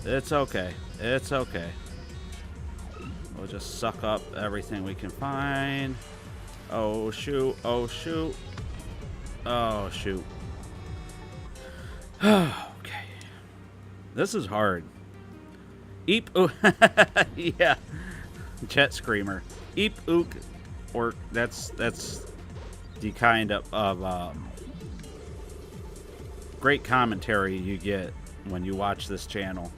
Speaker 1: It's okay. It's okay. We'll just suck up everything we can find. Oh, shoot. Oh, shoot. Oh, shoot. Okay. This is hard. Eep. Ooh. Yeah. Jet Screamer. Eep. Ook. Or that's the kind of great commentary you get when you watch this channel.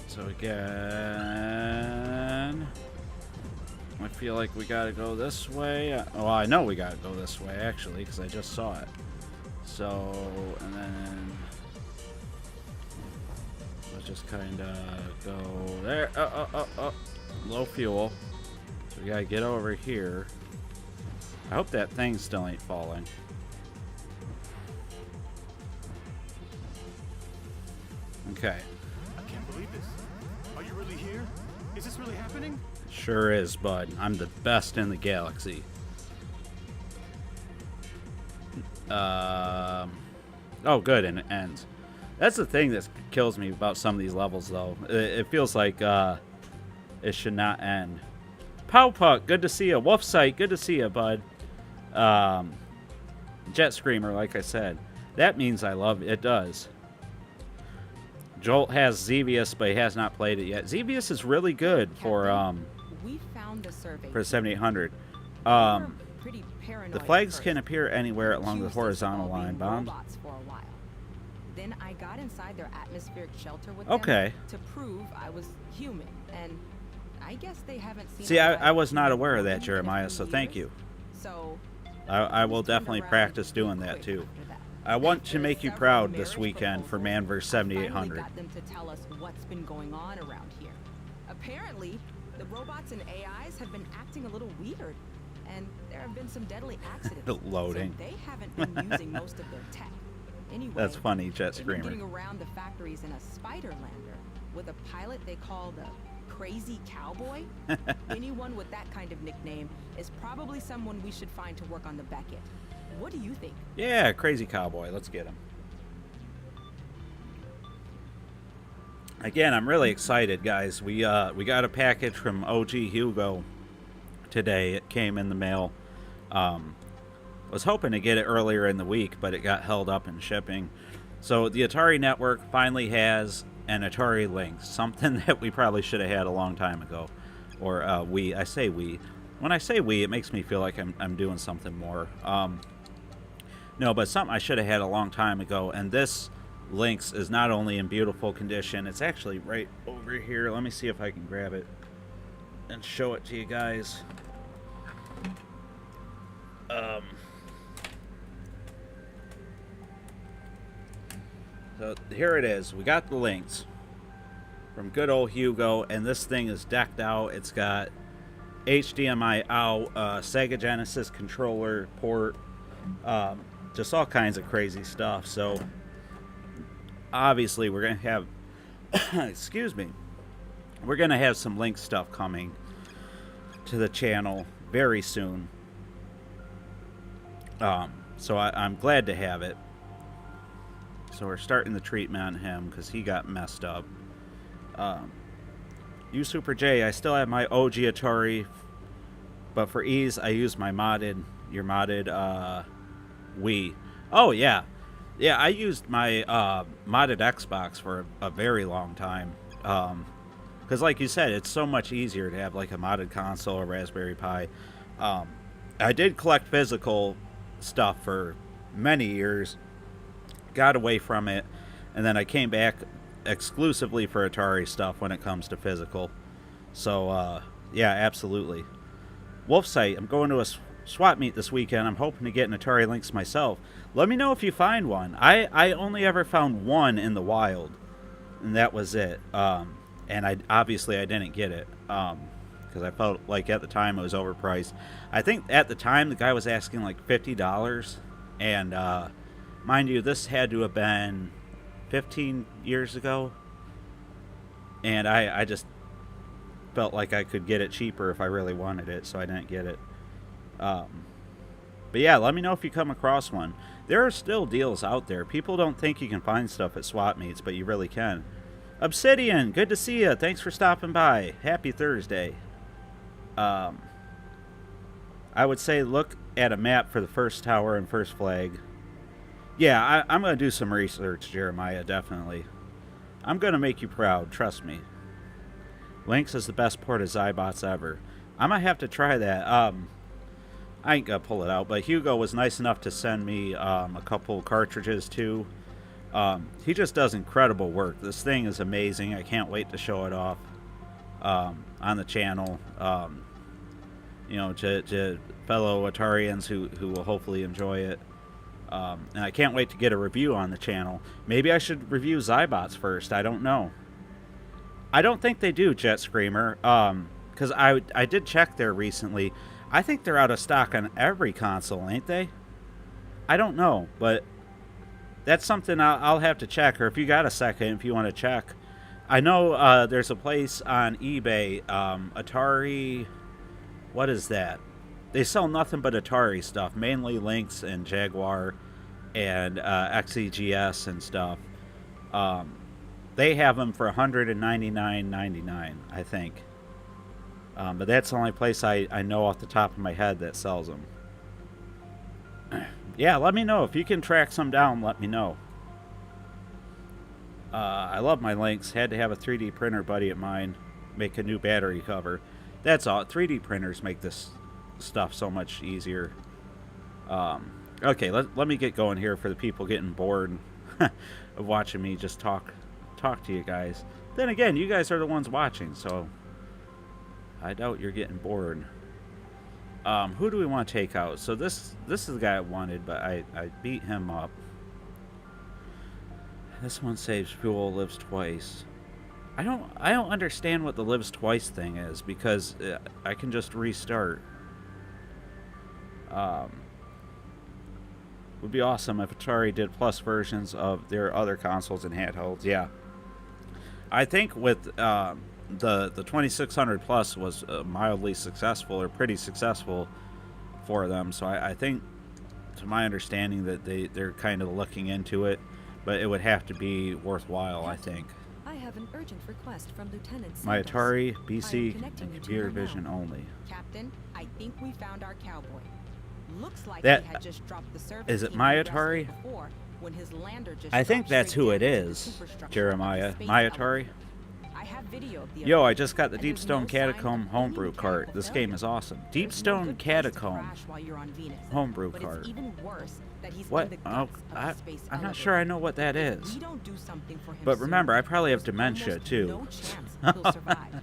Speaker 1: So again, I feel like we gotta go this way. Oh, I know we gotta go this way, actually, because I just saw it. So, and then let's just kind of go there. Oh. Low fuel. So we gotta get over here. I hope that thing still ain't falling. Okay.
Speaker 5: I can't believe this. Are you really here? Is this really happening?
Speaker 1: It sure is, bud. I'm the best in the galaxy. Oh, good, and it ends. That's the thing that kills me about some of these levels, though. It feels like it should not end. Powpuck, good to see you. Wolfsight, good to see you, bud. Jet Screamer, like I said. That means I love it. It does. Jolt has Xevious, but he has not played it yet. Xevious is really good for
Speaker 3: We found the survey.
Speaker 1: for 7800.
Speaker 3: Pretty paranoid
Speaker 1: The
Speaker 3: at
Speaker 1: flags
Speaker 3: first.
Speaker 1: can appear anywhere along the
Speaker 3: Accused us
Speaker 1: horizontal
Speaker 3: of all
Speaker 1: line.
Speaker 3: being
Speaker 1: Bombs.
Speaker 3: robots for a while. Then I got inside their atmospheric shelter with
Speaker 1: Okay.
Speaker 3: them to prove I was human, and I guess they haven't seen.
Speaker 1: See,
Speaker 3: a
Speaker 1: I was
Speaker 3: human
Speaker 1: not aware of
Speaker 3: woman
Speaker 1: that,
Speaker 3: in a
Speaker 1: Jeremiah,
Speaker 3: few
Speaker 1: so thank
Speaker 3: years.
Speaker 1: you.
Speaker 3: So
Speaker 1: I will
Speaker 3: things turned
Speaker 1: definitely
Speaker 3: around
Speaker 1: practice
Speaker 3: pretty
Speaker 1: doing that
Speaker 3: quick
Speaker 1: too.
Speaker 3: after that.
Speaker 1: I want to
Speaker 3: After
Speaker 1: make you
Speaker 3: several
Speaker 1: proud this
Speaker 3: marriage
Speaker 1: weekend for
Speaker 3: proposals,
Speaker 1: Manverse
Speaker 3: I
Speaker 1: 7800.
Speaker 3: finally got them to tell us what's been going on around here. Apparently, the robots and AIs have been acting a little weird, and there have been some deadly accidents.
Speaker 1: Loading.
Speaker 3: So they haven't been using most of their tech. Anyway,
Speaker 1: That's funny, Jet
Speaker 3: they've been
Speaker 1: Screamer.
Speaker 3: getting around the factories in a spider lander with a pilot they call the Crazy Cowboy? Anyone with that kind of nickname is probably someone we should find to work on the Beckett. What do you think?
Speaker 1: Yeah, Crazy Cowboy. Let's get him. Again, I'm really excited, guys. We got a package from OG Hugo today. It came in the mail. Was hoping to get it earlier in the week, but it got held up in shipping. So the Atari Network finally has an Atari Lynx, something that we probably should have had a long time ago. Or I say we. When I say we, it makes me feel like I'm doing something more. No, but something I should have had a long time ago. And this Lynx is not only in beautiful condition, it's actually right over here. Let me see if I can grab it and show it to you guys. So here it is. We got the Lynx from good old Hugo, and this thing is decked out. It's got HDMI out, Sega Genesis controller port, just all kinds of crazy stuff. So obviously we're gonna have excuse me, we're gonna have some Lynx stuff coming to the channel very soon. So I'm glad to have it. So we're starting the treatment on him because he got messed up. You Super J, I still have my OG Atari, but for ease I use my modded Wii. Oh yeah, I used my modded Xbox for a very long time. Because like you said, it's so much easier to have like a modded console or Raspberry Pi. I did collect physical stuff for many years, got away from it, and then I came back exclusively for Atari stuff when it comes to physical. So yeah, absolutely. Wolfsight, I'm going to a swap meet this weekend. I'm hoping to get an Atari Lynx myself. Let me know if you find one. I only ever found one in the wild, and that was it. And I didn't get it because I felt like at the time it was overpriced. I think at the time the guy was asking like $50, and mind you, this had to have been 15 years ago, and I just felt like I could get it cheaper if I really wanted it, so I didn't get it. But yeah, let me know if you come across one. There are still deals out there. People don't think you can find stuff at swap meets, but you really can. Obsidian, good to see you. Thanks for stopping by. Happy Thursday. I would say look at a map for the first tower and first flag. Yeah, I'm going to do some research, Jeremiah, definitely. I'm going to make you proud, trust me. Lynx is the best port of Zybots ever. I might have to try that. I ain't going to pull it out, but Hugo was nice enough to send me a couple cartridges, too. He just does incredible work. This thing is amazing. I can't wait to show it off on the channel. You know, to fellow Atarians who will hopefully enjoy it. And I can't wait to get a review on the channel. Maybe I should review Zybots first. I don't know. I don't think they do, Jet Screamer. Because I did check there recently. I think they're out of stock on every console, ain't they? I don't know, but that's something I'll have to check. Or if you got a second, if you want to check. I know there's a place on eBay, Atari... What is that? They sell nothing but Atari stuff, mainly Lynx and Jaguar and XEGS and stuff. They have them for $199.99, I think. But that's the only place I know off the top of my head that sells them. Yeah, let me know. If you can track some down, let me know. I love my Lynx. Had to have a 3D printer buddy of mine make a new battery cover. That's all. 3D printers make this stuff so much easier. Okay, let me get going here for the people getting bored of watching me just talk to you guys. Then again, you guys are the ones watching, so I doubt you're getting bored. Who do we want to take out? So this is the guy I wanted, but I beat him up. This one saves fuel, lives twice. I don't understand what the lives twice thing is, because I can just restart. Would be awesome if Atari did plus versions of their other consoles and handhelds. Yeah, I think with the 2600 plus was mildly successful or pretty successful for them. So I think, to my understanding, that they're kind of looking into it, but it would have to be worthwhile, I think.
Speaker 2: I have an urgent request from Lieutenant Sanders.
Speaker 1: My Atari,
Speaker 2: I am
Speaker 1: PC,
Speaker 2: connecting
Speaker 1: and
Speaker 2: you to
Speaker 1: computer
Speaker 2: her now.
Speaker 1: vision only.
Speaker 3: Captain, I think we found our cowboy. Looks like
Speaker 1: That-
Speaker 3: he had just dropped the service.
Speaker 1: is it
Speaker 3: team
Speaker 1: my
Speaker 3: we rescued
Speaker 1: Atari?
Speaker 3: before, when his lander just
Speaker 1: I think
Speaker 3: dropped
Speaker 1: that's
Speaker 3: straight
Speaker 1: who it
Speaker 3: down into the
Speaker 1: is,
Speaker 3: superstructure of the
Speaker 1: Jeremiah.
Speaker 3: space
Speaker 1: My
Speaker 3: element.
Speaker 1: Atari.
Speaker 3: I have video of the
Speaker 1: Yo,
Speaker 3: event,
Speaker 1: I just got the
Speaker 3: and there's
Speaker 1: Deepstone
Speaker 3: no sign of
Speaker 1: Catacomb
Speaker 3: any
Speaker 1: homebrew
Speaker 3: mechanical
Speaker 1: cart. This game
Speaker 3: failure.
Speaker 1: is awesome.
Speaker 3: There's no
Speaker 1: Deepstone
Speaker 3: good place to
Speaker 1: Catacomb
Speaker 3: crash while you're on Venus.
Speaker 1: homebrew
Speaker 3: But
Speaker 1: cart.
Speaker 3: it's even worse that he's
Speaker 1: What?
Speaker 3: in the
Speaker 1: Oh,
Speaker 3: guts of the space
Speaker 1: I'm not
Speaker 3: elevator.
Speaker 1: sure I know what that
Speaker 3: If
Speaker 1: is.
Speaker 3: we don't do something for him
Speaker 1: But
Speaker 3: soon,
Speaker 1: remember, I probably have
Speaker 3: there's
Speaker 1: dementia,
Speaker 3: almost
Speaker 1: too.
Speaker 3: No chance he'll survive.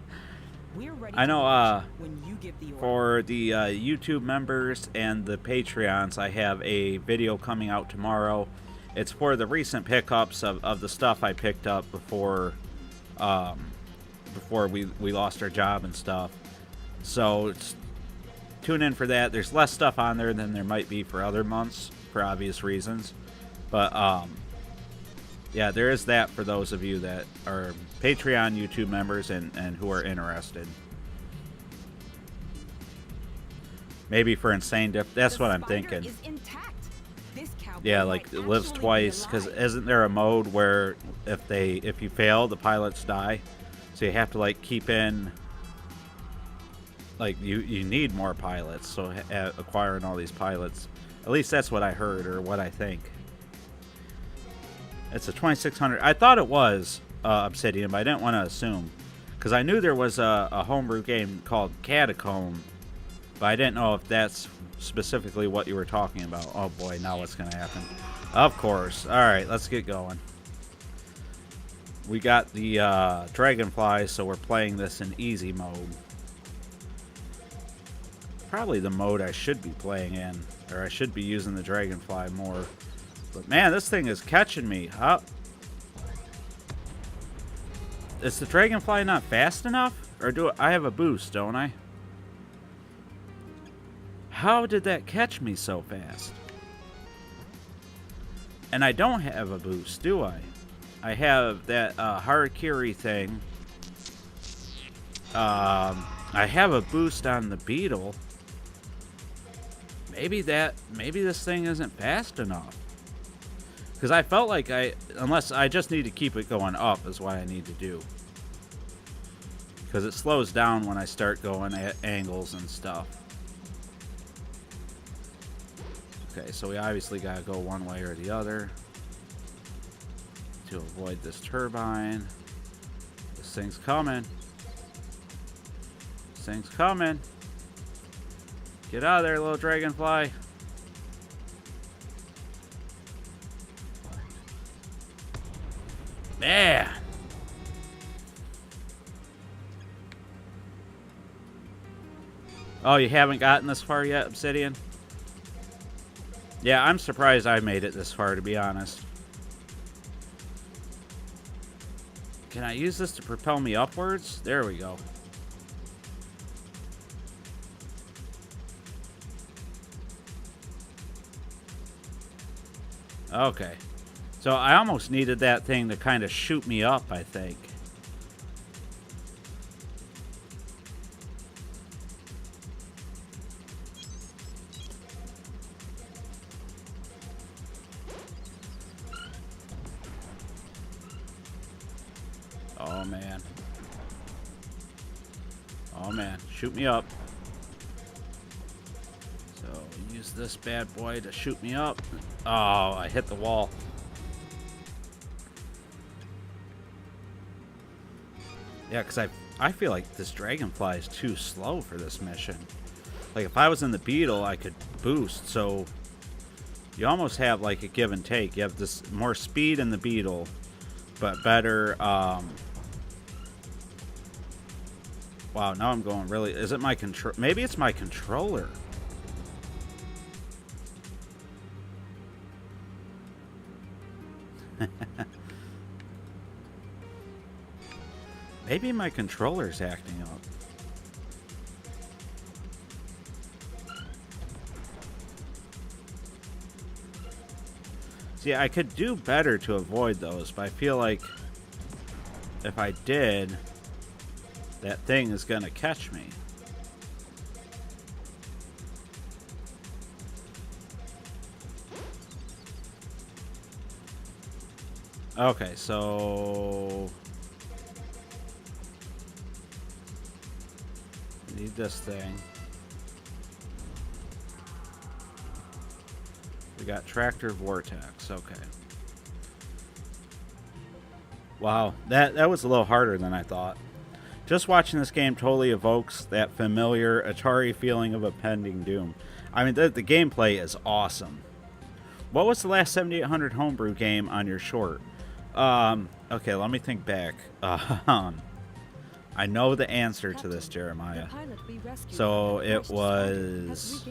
Speaker 3: We're ready
Speaker 1: I
Speaker 3: to
Speaker 1: know,
Speaker 3: launch when you give the order.
Speaker 1: For the YouTube members and the Patreons, I have a video coming out tomorrow. It's for the recent pickups of the stuff I picked up before we lost our job and stuff. So tune in for that. There's less stuff on there than there might be for other months, for obvious reasons. But yeah, there is that for those of you that are Patreon YouTube members and who are interested. Maybe for Insane Dip. That's
Speaker 3: The
Speaker 1: what I'm
Speaker 3: spider
Speaker 1: thinking.
Speaker 3: is intact. This cowboy
Speaker 1: Yeah,
Speaker 3: might
Speaker 1: like it lives
Speaker 3: actually be
Speaker 1: twice. Because
Speaker 3: alive.
Speaker 1: isn't there a mode where if you fail, the pilots die? So you have to like keep in. Like you need more pilots. So acquiring all these pilots. At least that's what I heard or what I think. It's a 2600. I thought it was Obsidian, but I didn't want to assume. Because I knew there was a homebrew game called Catacomb, but I didn't know if that's specifically what you were talking about. Oh boy, now what's going to happen? Of course. Alright, let's get going. We got the Dragonfly, so we're playing this in easy mode. Probably the mode I should be playing in, or I should be using the Dragonfly more. But man, this thing is catching me. How? Is the Dragonfly not fast enough? Or do I have a boost, don't I? How did that catch me so fast? And I don't have a boost, do I? I have that Harakiri thing. I have a boost on the Beetle. Maybe this thing isn't fast enough. Because I felt like unless I just need to keep it going up is what I need to do. Because it slows down when I start going at angles and stuff. Okay, so we obviously gotta go one way or the other to avoid this turbine. This thing's coming. This thing's coming. Get out of there, little Dragonfly. Man. Oh, you haven't gotten this far yet, Obsidian? Yeah, I'm surprised I made it this far, to be honest. Can I use this to propel me upwards? There we go. Okay. So I almost needed that thing to kind of shoot me up, I think. Oh, man. Oh, man. Shoot me up. So, use this bad boy to shoot me up. Oh, I hit the wall. Yeah, because I feel like this Dragonfly is too slow for this mission. Like, if I was in the Beetle, I could boost, so you almost have, like, a give and take. You have this more speed in the Beetle, but better, wow, now I'm going really... Is it my control? Maybe it's my controller. Maybe my controller's acting up. See, I could do better to avoid those, but I feel like if I did... that thing is gonna catch me. Okay, so I need this thing. We got tractor vortex. Okay. Wow, that was a little harder than I thought. Just watching this game totally evokes that familiar Atari feeling of impending doom. I mean, the gameplay is awesome. What was the last 7800 homebrew game on your short? Okay, let me think back. I know the answer to this, Jeremiah. So it was...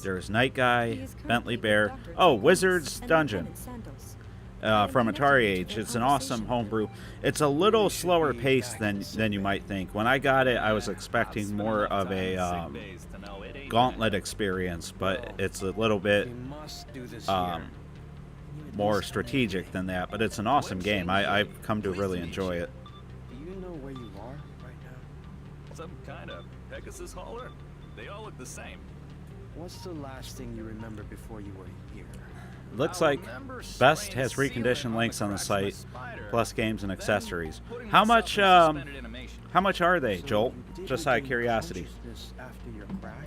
Speaker 1: There's Night Guy, Bentley Bear. Oh, Wizard's Dungeon. From Atari Age. It's an awesome homebrew. It's a little slower paced than you might think. When I got it, I was expecting more of a gauntlet experience, but it's a little bit more strategic than that. But it's an awesome game. I've come to really enjoy it.
Speaker 6: Do you know where you are right now?
Speaker 7: Some kind of Pegasus hauler? They all look the same.
Speaker 6: What's the last thing you remember before you were here?
Speaker 1: Looks like Best has reconditioned links on the site, plus games and accessories. How much are they, Joel? Just out of curiosity.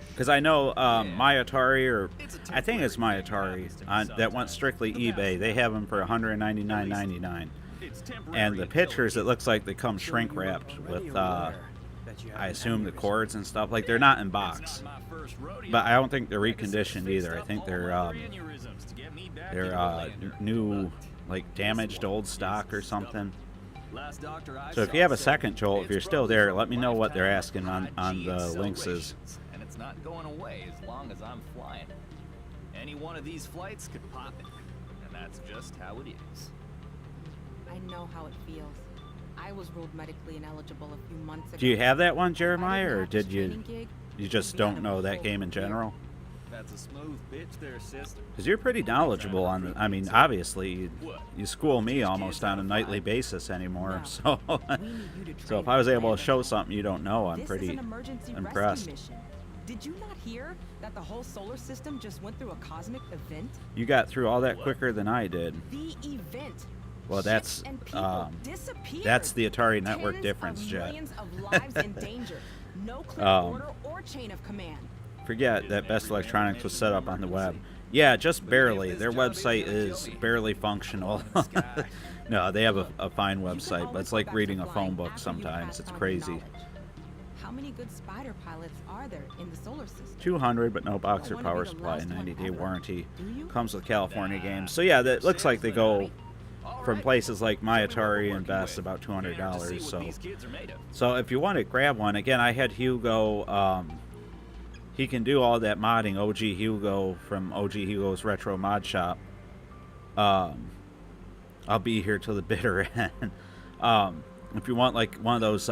Speaker 1: Because I know My Atari, or I think it's My Atari, that went strictly eBay. They have them for $199.99. And the pictures, it looks like they come shrink wrapped with, I assume, the cords and stuff. Like, they're not in box. But I don't think they're reconditioned either. I think they're new, like, damaged old stock or something. So if you have a second, Joel, if you're still there, let me know what they're asking on the links is.
Speaker 7: And it's not going away as long as I'm flying. Any one of these flights could pop it, and that's just how it is.
Speaker 3: I know how it feels. I was ruled medically ineligible a few months ago.
Speaker 1: Do you have that one, Jeremiah, or did you just don't know that game in general?
Speaker 7: That's a smooth bitch there, sister.
Speaker 1: Because you're pretty knowledgeable on, I mean, obviously, you school me almost on a nightly basis anymore, so so if I was able to show something you don't know, I'm pretty impressed.
Speaker 3: Did you not hear that the whole solar system just went through a cosmic event?
Speaker 1: You got through all that quicker than I did.
Speaker 3: The event.
Speaker 1: Well, that's the Atari Network difference, Jet.
Speaker 3: Millions of lives in danger. No clear order or chain of command.
Speaker 1: Forget that Best Electronics was set up on the web. Yeah, just barely. Their website is barely functional. No, they have a fine website, but it's like reading a phone book sometimes. It's crazy.
Speaker 3: How many good spider pilots are there in the solar system?
Speaker 1: 200, but no box or power supply, 90-day warranty. Comes with California games. So yeah, that looks like they go from places like My Atari and Best about $200. So if you want to grab one, again, I had Hugo. He can do all that modding. OG Hugo from OG Hugo's Retro Mod Shop. I'll be here till the bitter end. If you want like one of those,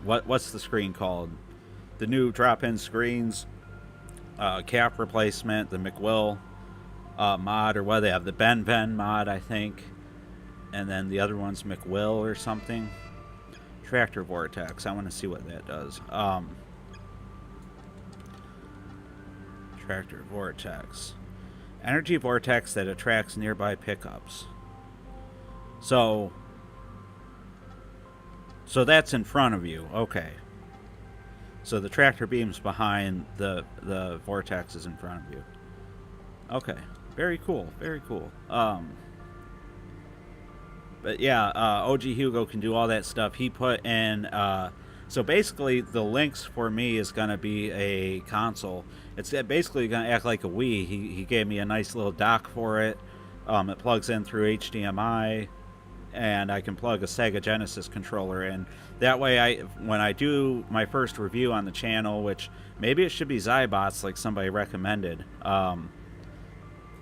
Speaker 1: what's the screen called? The new drop-in screens, cap replacement, the McWill mod, or what they have, the Ben mod, I think. And then the other one's McWill or something. Tractor Vortex. I want to see what that does. Tractor Vortex. Energy vortex that attracts nearby pickups. So that's in front of you. Okay. So the tractor beam's behind, the vortex is in front of you. Okay. Very cool. Very cool. But yeah, OG Hugo can do all that stuff. He put in, so basically the Lynx for me is going to be a console. It's basically going to act like a Wii. He gave me a nice little dock for it. It plugs in through HDMI, and I can plug a Sega Genesis controller in. That way, when I do my first review on the channel, which maybe it should be Zybots like somebody recommended,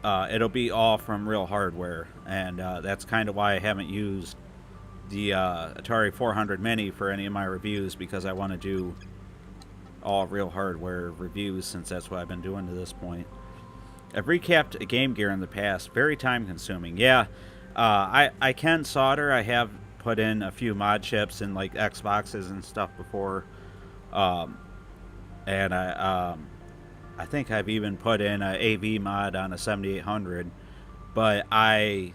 Speaker 1: it'll be all from real hardware, and that's kind of why I haven't used the Atari 400 Mini for any of my reviews, because I want to do all real hardware reviews, since that's what I've been doing to this point. I've recapped a Game Gear in the past. Very time consuming. Yeah, I can solder. I have put in a few mod chips in like Xboxes and stuff before, and I think I've even put in a AV mod on a 7800, but I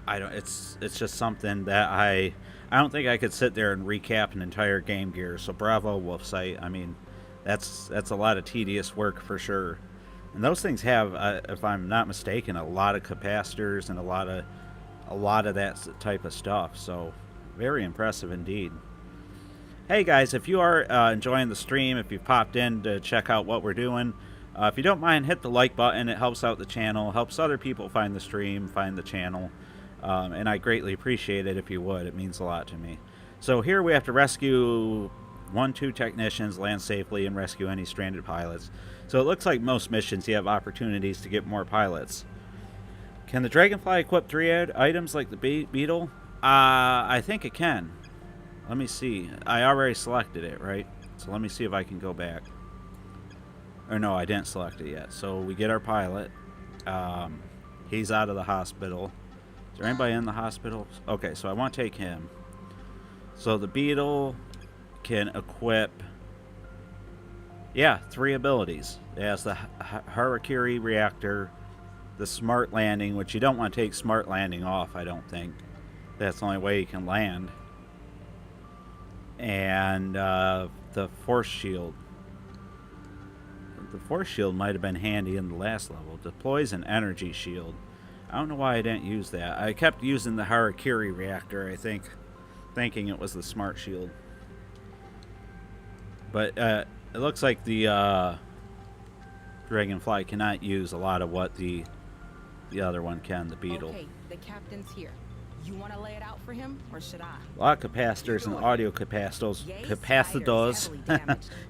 Speaker 1: don't. It's just something that I don't think I could sit there and recap an entire Game Gear. So bravo, Wolfsight. I mean, that's a lot of tedious work for sure. And those things have, if I'm not mistaken, a lot of capacitors and a lot of that type of stuff. So very impressive indeed. Hey guys, if you are enjoying the stream, if you've popped in to check out what we're doing, if you don't mind, hit the like button. It helps out the channel, helps other people find the stream, find the channel. And I greatly appreciate it if you would. It means a lot to me. So here we have to rescue 2 technitems, land safely, and rescue any stranded pilots. So it looks like most missions you have opportunities to get more pilots. Can the Dragonfly equip 3 items like the Beetle? I think it can. Let me see. I already selected it, right? So let me see if I can go back. Or no, I didn't select it yet. So we get our pilot. He's out of the hospital. Is there anybody in the hospital? Okay, so I want to take him. So the Beetle can equip, yeah, 3 abilities. It has the Harakiri reactor, the smart landing, which you don't want to take smart landing off, I don't think. That's the only way you can land. And the force shield. The force shield might have been handy in the last level. Deploys an energy shield. I don't know why I didn't use that. I kept using the Harakiri reactor, I think, thinking it was the smart shield. But it looks like the Dragonfly cannot use a lot of what the other one can, the Beetle.
Speaker 3: Okay, the captain's here. You want to lay it out for him, or should I?
Speaker 1: A lot of capacitors and audio capacitors.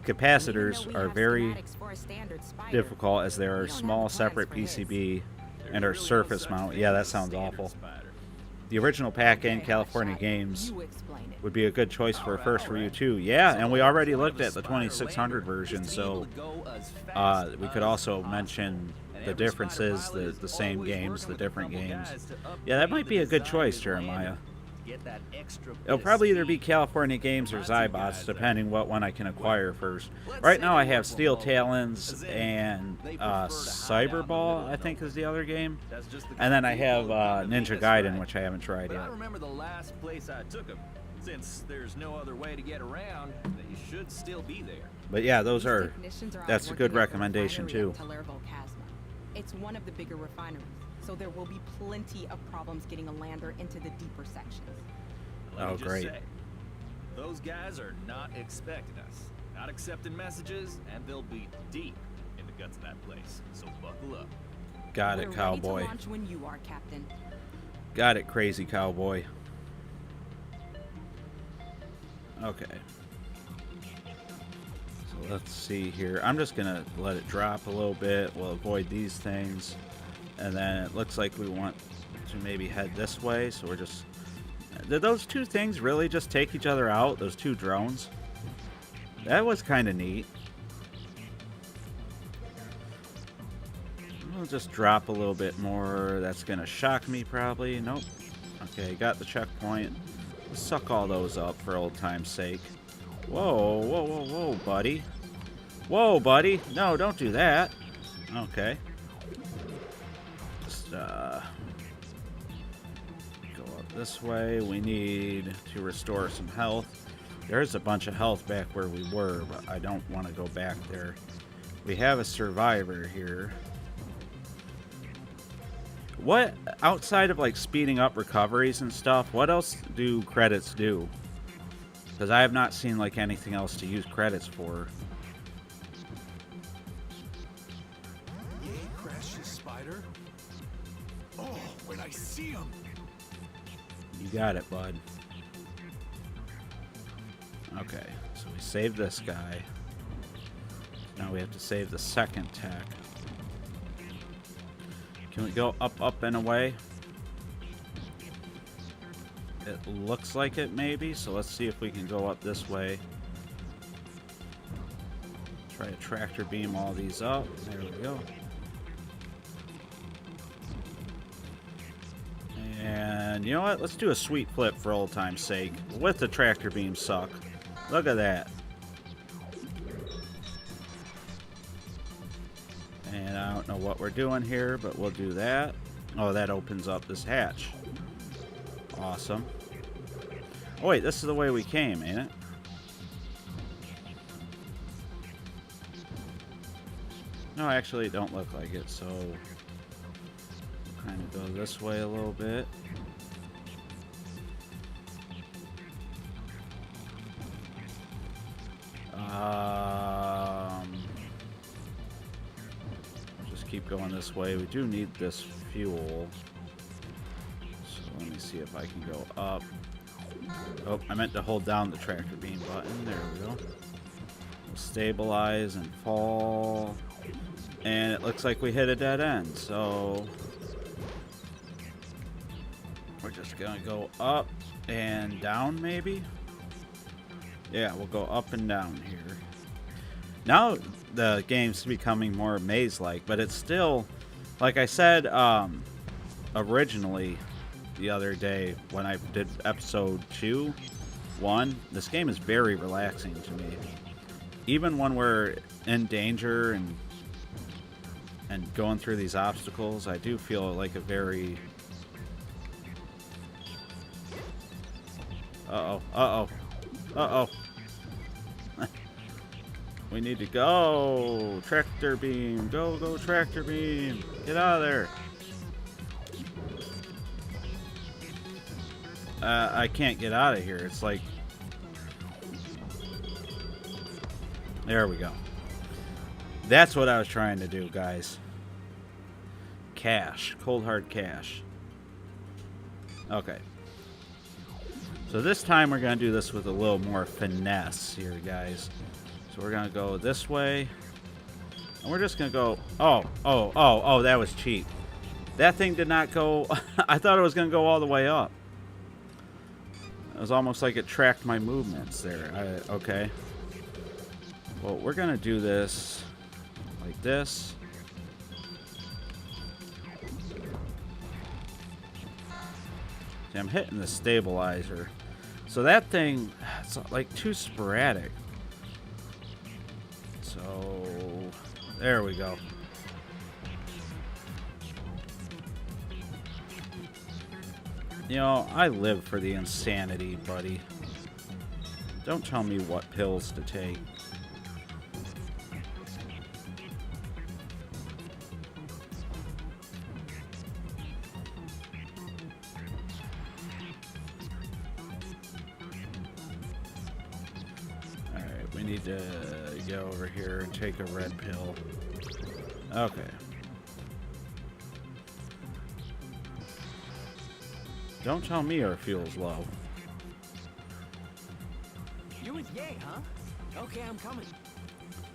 Speaker 1: Capacitors are very difficult as they are small, separate PCB and are surface mount. Yeah, that sounds awful. The original pack-in California Games would be a good choice for a first review too. Yeah, and we already looked at the 2600 version, so we could also mention the differences, the same games, the different games. Yeah, that might be a good choice, Jeremiah. It'll probably either be California Games or Zybots, depending what one I can acquire first. Right now I have Steel Talons and Cyberball, I think is the other game. And then I have Ninja Gaiden, which I haven't tried yet.
Speaker 7: I remember the last place I took him. Since there's no other way to get around, they should still be there.
Speaker 1: But yeah, those are, that's a good recommendation too.
Speaker 3: It's one of the bigger refineries, so there will be plenty of problems getting a lander into the deeper sections.
Speaker 1: Oh, great.
Speaker 7: Those guys are not expecting us, not accepting messages, and they'll be deep in the guts of that place. So buckle up.
Speaker 1: Got it, cowboy.
Speaker 3: We're ready to launch when you are, Captain.
Speaker 1: Got it, crazy cowboy. Okay. So let's see here. I'm just gonna let it drop a little bit. We'll avoid these things. And then it looks like we want to maybe head this way. So we're just... Did those 2 things really just take each other out? Those 2 drones? That was kind of neat. We'll just drop a little bit more. That's gonna shock me probably. Nope. Okay, got the checkpoint. Let's suck all those up for old time's sake. Whoa, whoa, whoa, whoa, buddy. Whoa, buddy. No, don't do that. Okay. Just, go up this way. We need to restore some health. There's a bunch of health back where we were, but I don't want to go back there. We have a survivor here. What, outside of like speeding up recoveries and stuff, what else do credits do? Because I have not seen like anything else to use credits for.
Speaker 5: Yay, crash this spider. Oh, when I see him.
Speaker 1: You got it, bud. Okay, so we saved this guy. Now we have to save the second tech. Can we go up, up, and away? It looks like it, maybe. So let's see if we can go up this way. Try to tractor beam all these up. There we go. And And you know what? Let's do a sweet flip for old time's sake. With the tractor beam suck. Look at that. And I don't know what we're doing here, but we'll do that. Oh, that opens up this hatch. Awesome. Oh, wait, this is the way we came, ain't it? No, actually, it don't look like it, so kind of go this way a little bit. Just keep going this way. We do need this fuel. So let me see if I can go up. Oh, I meant to hold down the tractor beam button. There we go. We'll stabilize and fall. And it looks like we hit a dead end. So we're just going to go up and down maybe. Yeah, we'll go up and down here. Now the game's becoming more maze-like, but it's still, like I said originally the other day when I did episode 1, this game is very relaxing to me. Even when we're in danger and going through these obstacles, I do feel like a very... Uh-oh, uh-oh, uh-oh. We need to go! Tractor beam! Go, go, tractor beam! Get out of there! I can't get out of here. It's like... There we go. That's what I was trying to do, guys. Cash. Cold hard cash. Okay. So this time we're going to do this with a little more finesse here, guys. So we're going to go this way. And we're just going to go... Oh, that was cheap. That thing did not go... I thought it was going to go all the way up. It was almost like it tracked my movements there. Okay. Well, we're going to do this like this. See, I'm hitting the stabilizer. So that thing, it's like too sporadic. So, there we go. You know, I live for the insanity, buddy. Don't tell me what pills to take. Alright, we need to go over here and take a red pill. Okay. Don't tell me our fuel's low.
Speaker 6: You with Yay, huh? Okay, I'm coming.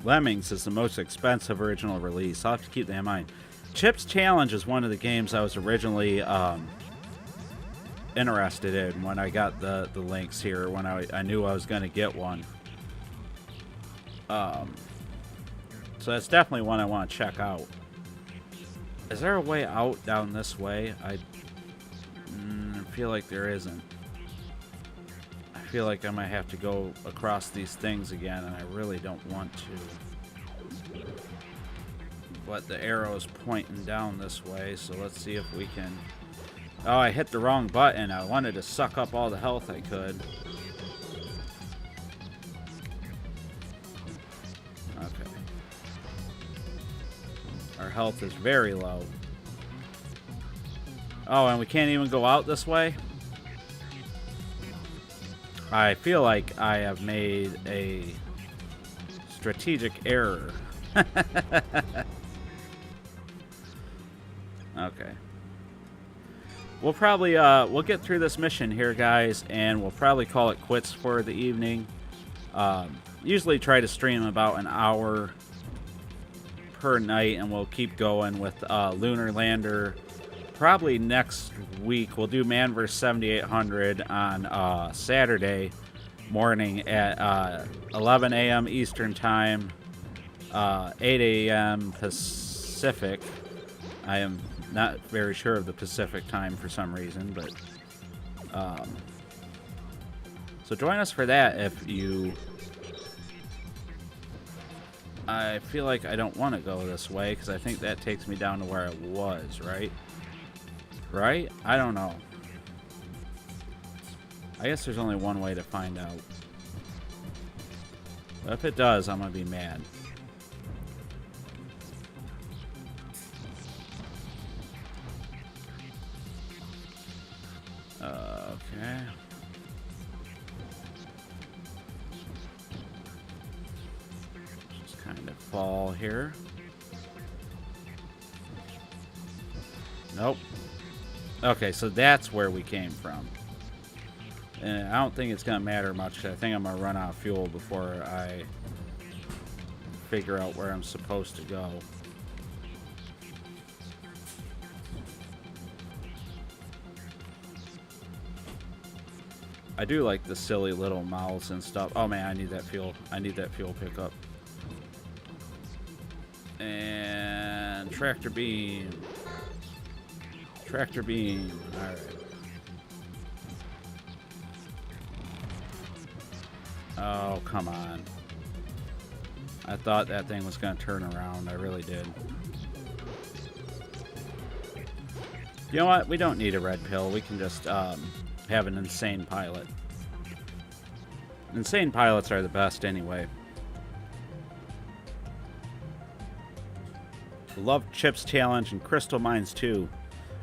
Speaker 1: Lemmings is the most expensive original release. I'll have to keep that in mind. Chip's Challenge is one of the games I was originally interested in when I got the links here, when I knew I was going to get one. So that's definitely one I want to check out. Is there a way out down this way? I feel like there isn't. I feel like I might have to go across these things again, and I really don't want to. But the arrow is pointing down this way, so let's see if we can... Oh, I hit the wrong button. I wanted to suck up all the health I could. Okay. Our health is very low. Oh, and we can't even go out this way? I feel like I have made a strategic error. Okay. We'll probably, we'll get through this mission here, guys, and we'll probably call it quits for the evening. Usually try to stream about an hour per night, and we'll keep going with Lunar Lander. Probably next week we'll do Man vs 7800 on Saturday morning at 11 a.m. Eastern Time, 8 a.m. Pacific. I am not very sure of the Pacific time for some reason, but So join us for that if you... I feel like I don't want to go this way because I think that takes me down to where I was, right? Right? I don't know. I guess there's only one way to find out. But if it does, I'm going to be mad. Okay. Just kind of fall here. Nope. Okay, so that's where we came from. And I don't think it's going to matter much. I think I'm going to run out of fuel before I figure out where I'm supposed to go. I do like the silly little mouths and stuff. Oh man, I need that fuel. I need that fuel pickup. And tractor beam. Tractor beam. Alright. Oh, come on. I thought that thing was going to turn around. I really did. You know what? We don't need a red pill. We can just have an insane pilot. Insane pilots are the best anyway. Love Chips Challenge and Crystal Mines 2.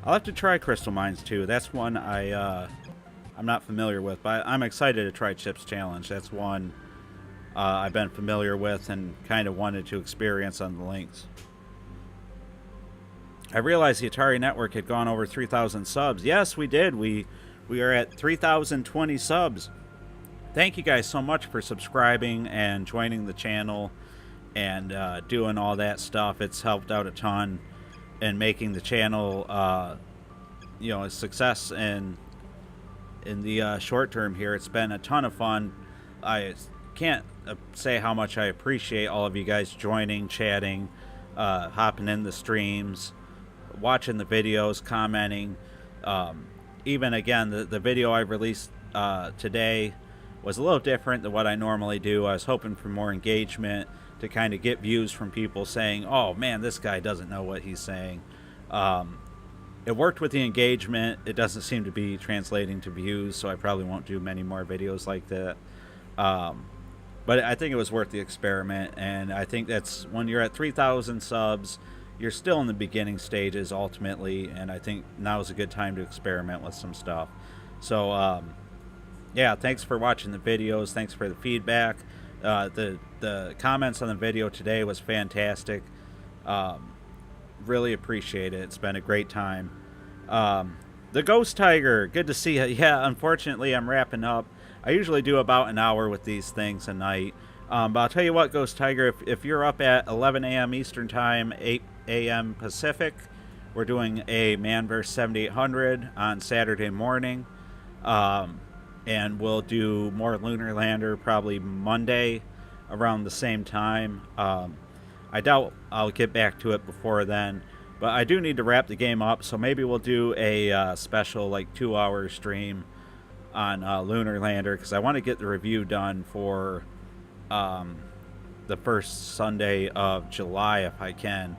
Speaker 1: I'll have to try Crystal Mines 2. That's one I'm not familiar with, but I'm excited to try Chips Challenge. That's one I've been familiar with and kind of wanted to experience on the links. I realized the Atari Network had gone over 3,000 subs. Yes, we did. We are at 3,020 subs. Thank you guys so much for subscribing and joining the channel and doing all that stuff. It's helped out a ton in making the channel, you know, a success in the short term here. It's been a ton of fun. I can't say how much I appreciate all of you guys joining, chatting, hopping in the streams, watching the videos, commenting. Even again, the video I released today was a little different than what I normally do. I was hoping for more engagement to kind of get views from people saying, oh man, this guy doesn't know what he's saying. It worked with the engagement. It doesn't seem to be translating to views, so I probably won't do many more videos like that. But I think it was worth the experiment, and I think that's when you're at 3,000 subs, you're still in the beginning stages ultimately, and I think now is a good time to experiment with some stuff. So, yeah, thanks for watching the videos. Thanks for the feedback. The comments on the video today was fantastic. Really appreciate it. It's been a great time. The Ghost Tiger, good to see you. Yeah, unfortunately, I'm wrapping up. I usually do about an hour with these things a night. But I'll tell you what, Ghost Tiger, if you're up at 11 a.m. Eastern Time, 8 a.m. Pacific, we're doing a Man vs. 7800 on Saturday morning. And we'll do more Lunar Lander probably Monday around the same time. I doubt I'll get back to it before then, but I do need to wrap the game up, so maybe we'll do a special like 2-hour stream on Lunar Lander, because I want to get the review done for the first Sunday of July if I can.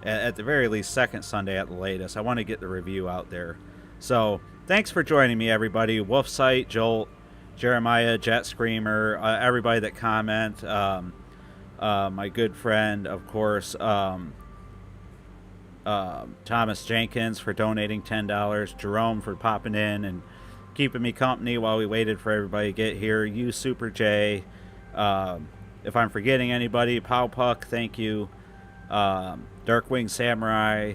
Speaker 1: At the very least, second Sunday at the latest. I want to get the review out there. So thanks for joining me, everybody. Wolfsight, Jolt, Jeremiah, Jet Screamer, everybody that comment. My good friend, of course, Thomas Jenkins for donating $10. Jerome for popping in and keeping me company while we waited for everybody to get here. You, Super J. If I'm forgetting anybody, Pow Puck, thank you. Darkwing Samurai.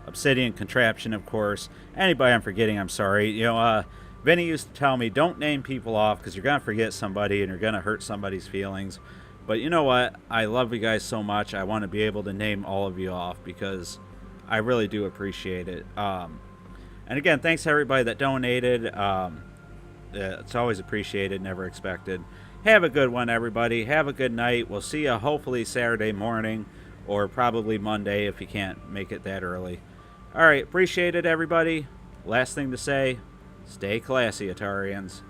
Speaker 1: Obsidian Contraption, of course. Anybody I'm forgetting, I'm sorry. You know, Vinny used to tell me, don't name people off because you're going to forget somebody and you're going to hurt somebody's feelings. But you know what? I love you guys so much. I want to be able to name all of you off because I really do appreciate it. And again, thanks to everybody that donated. It's always appreciated, never expected. Have a good one, everybody. Have a good night. We'll see you hopefully Saturday morning or probably Monday if you can't make it that early. All right, appreciate it, everybody. last thing to say, stay classy, Atarians.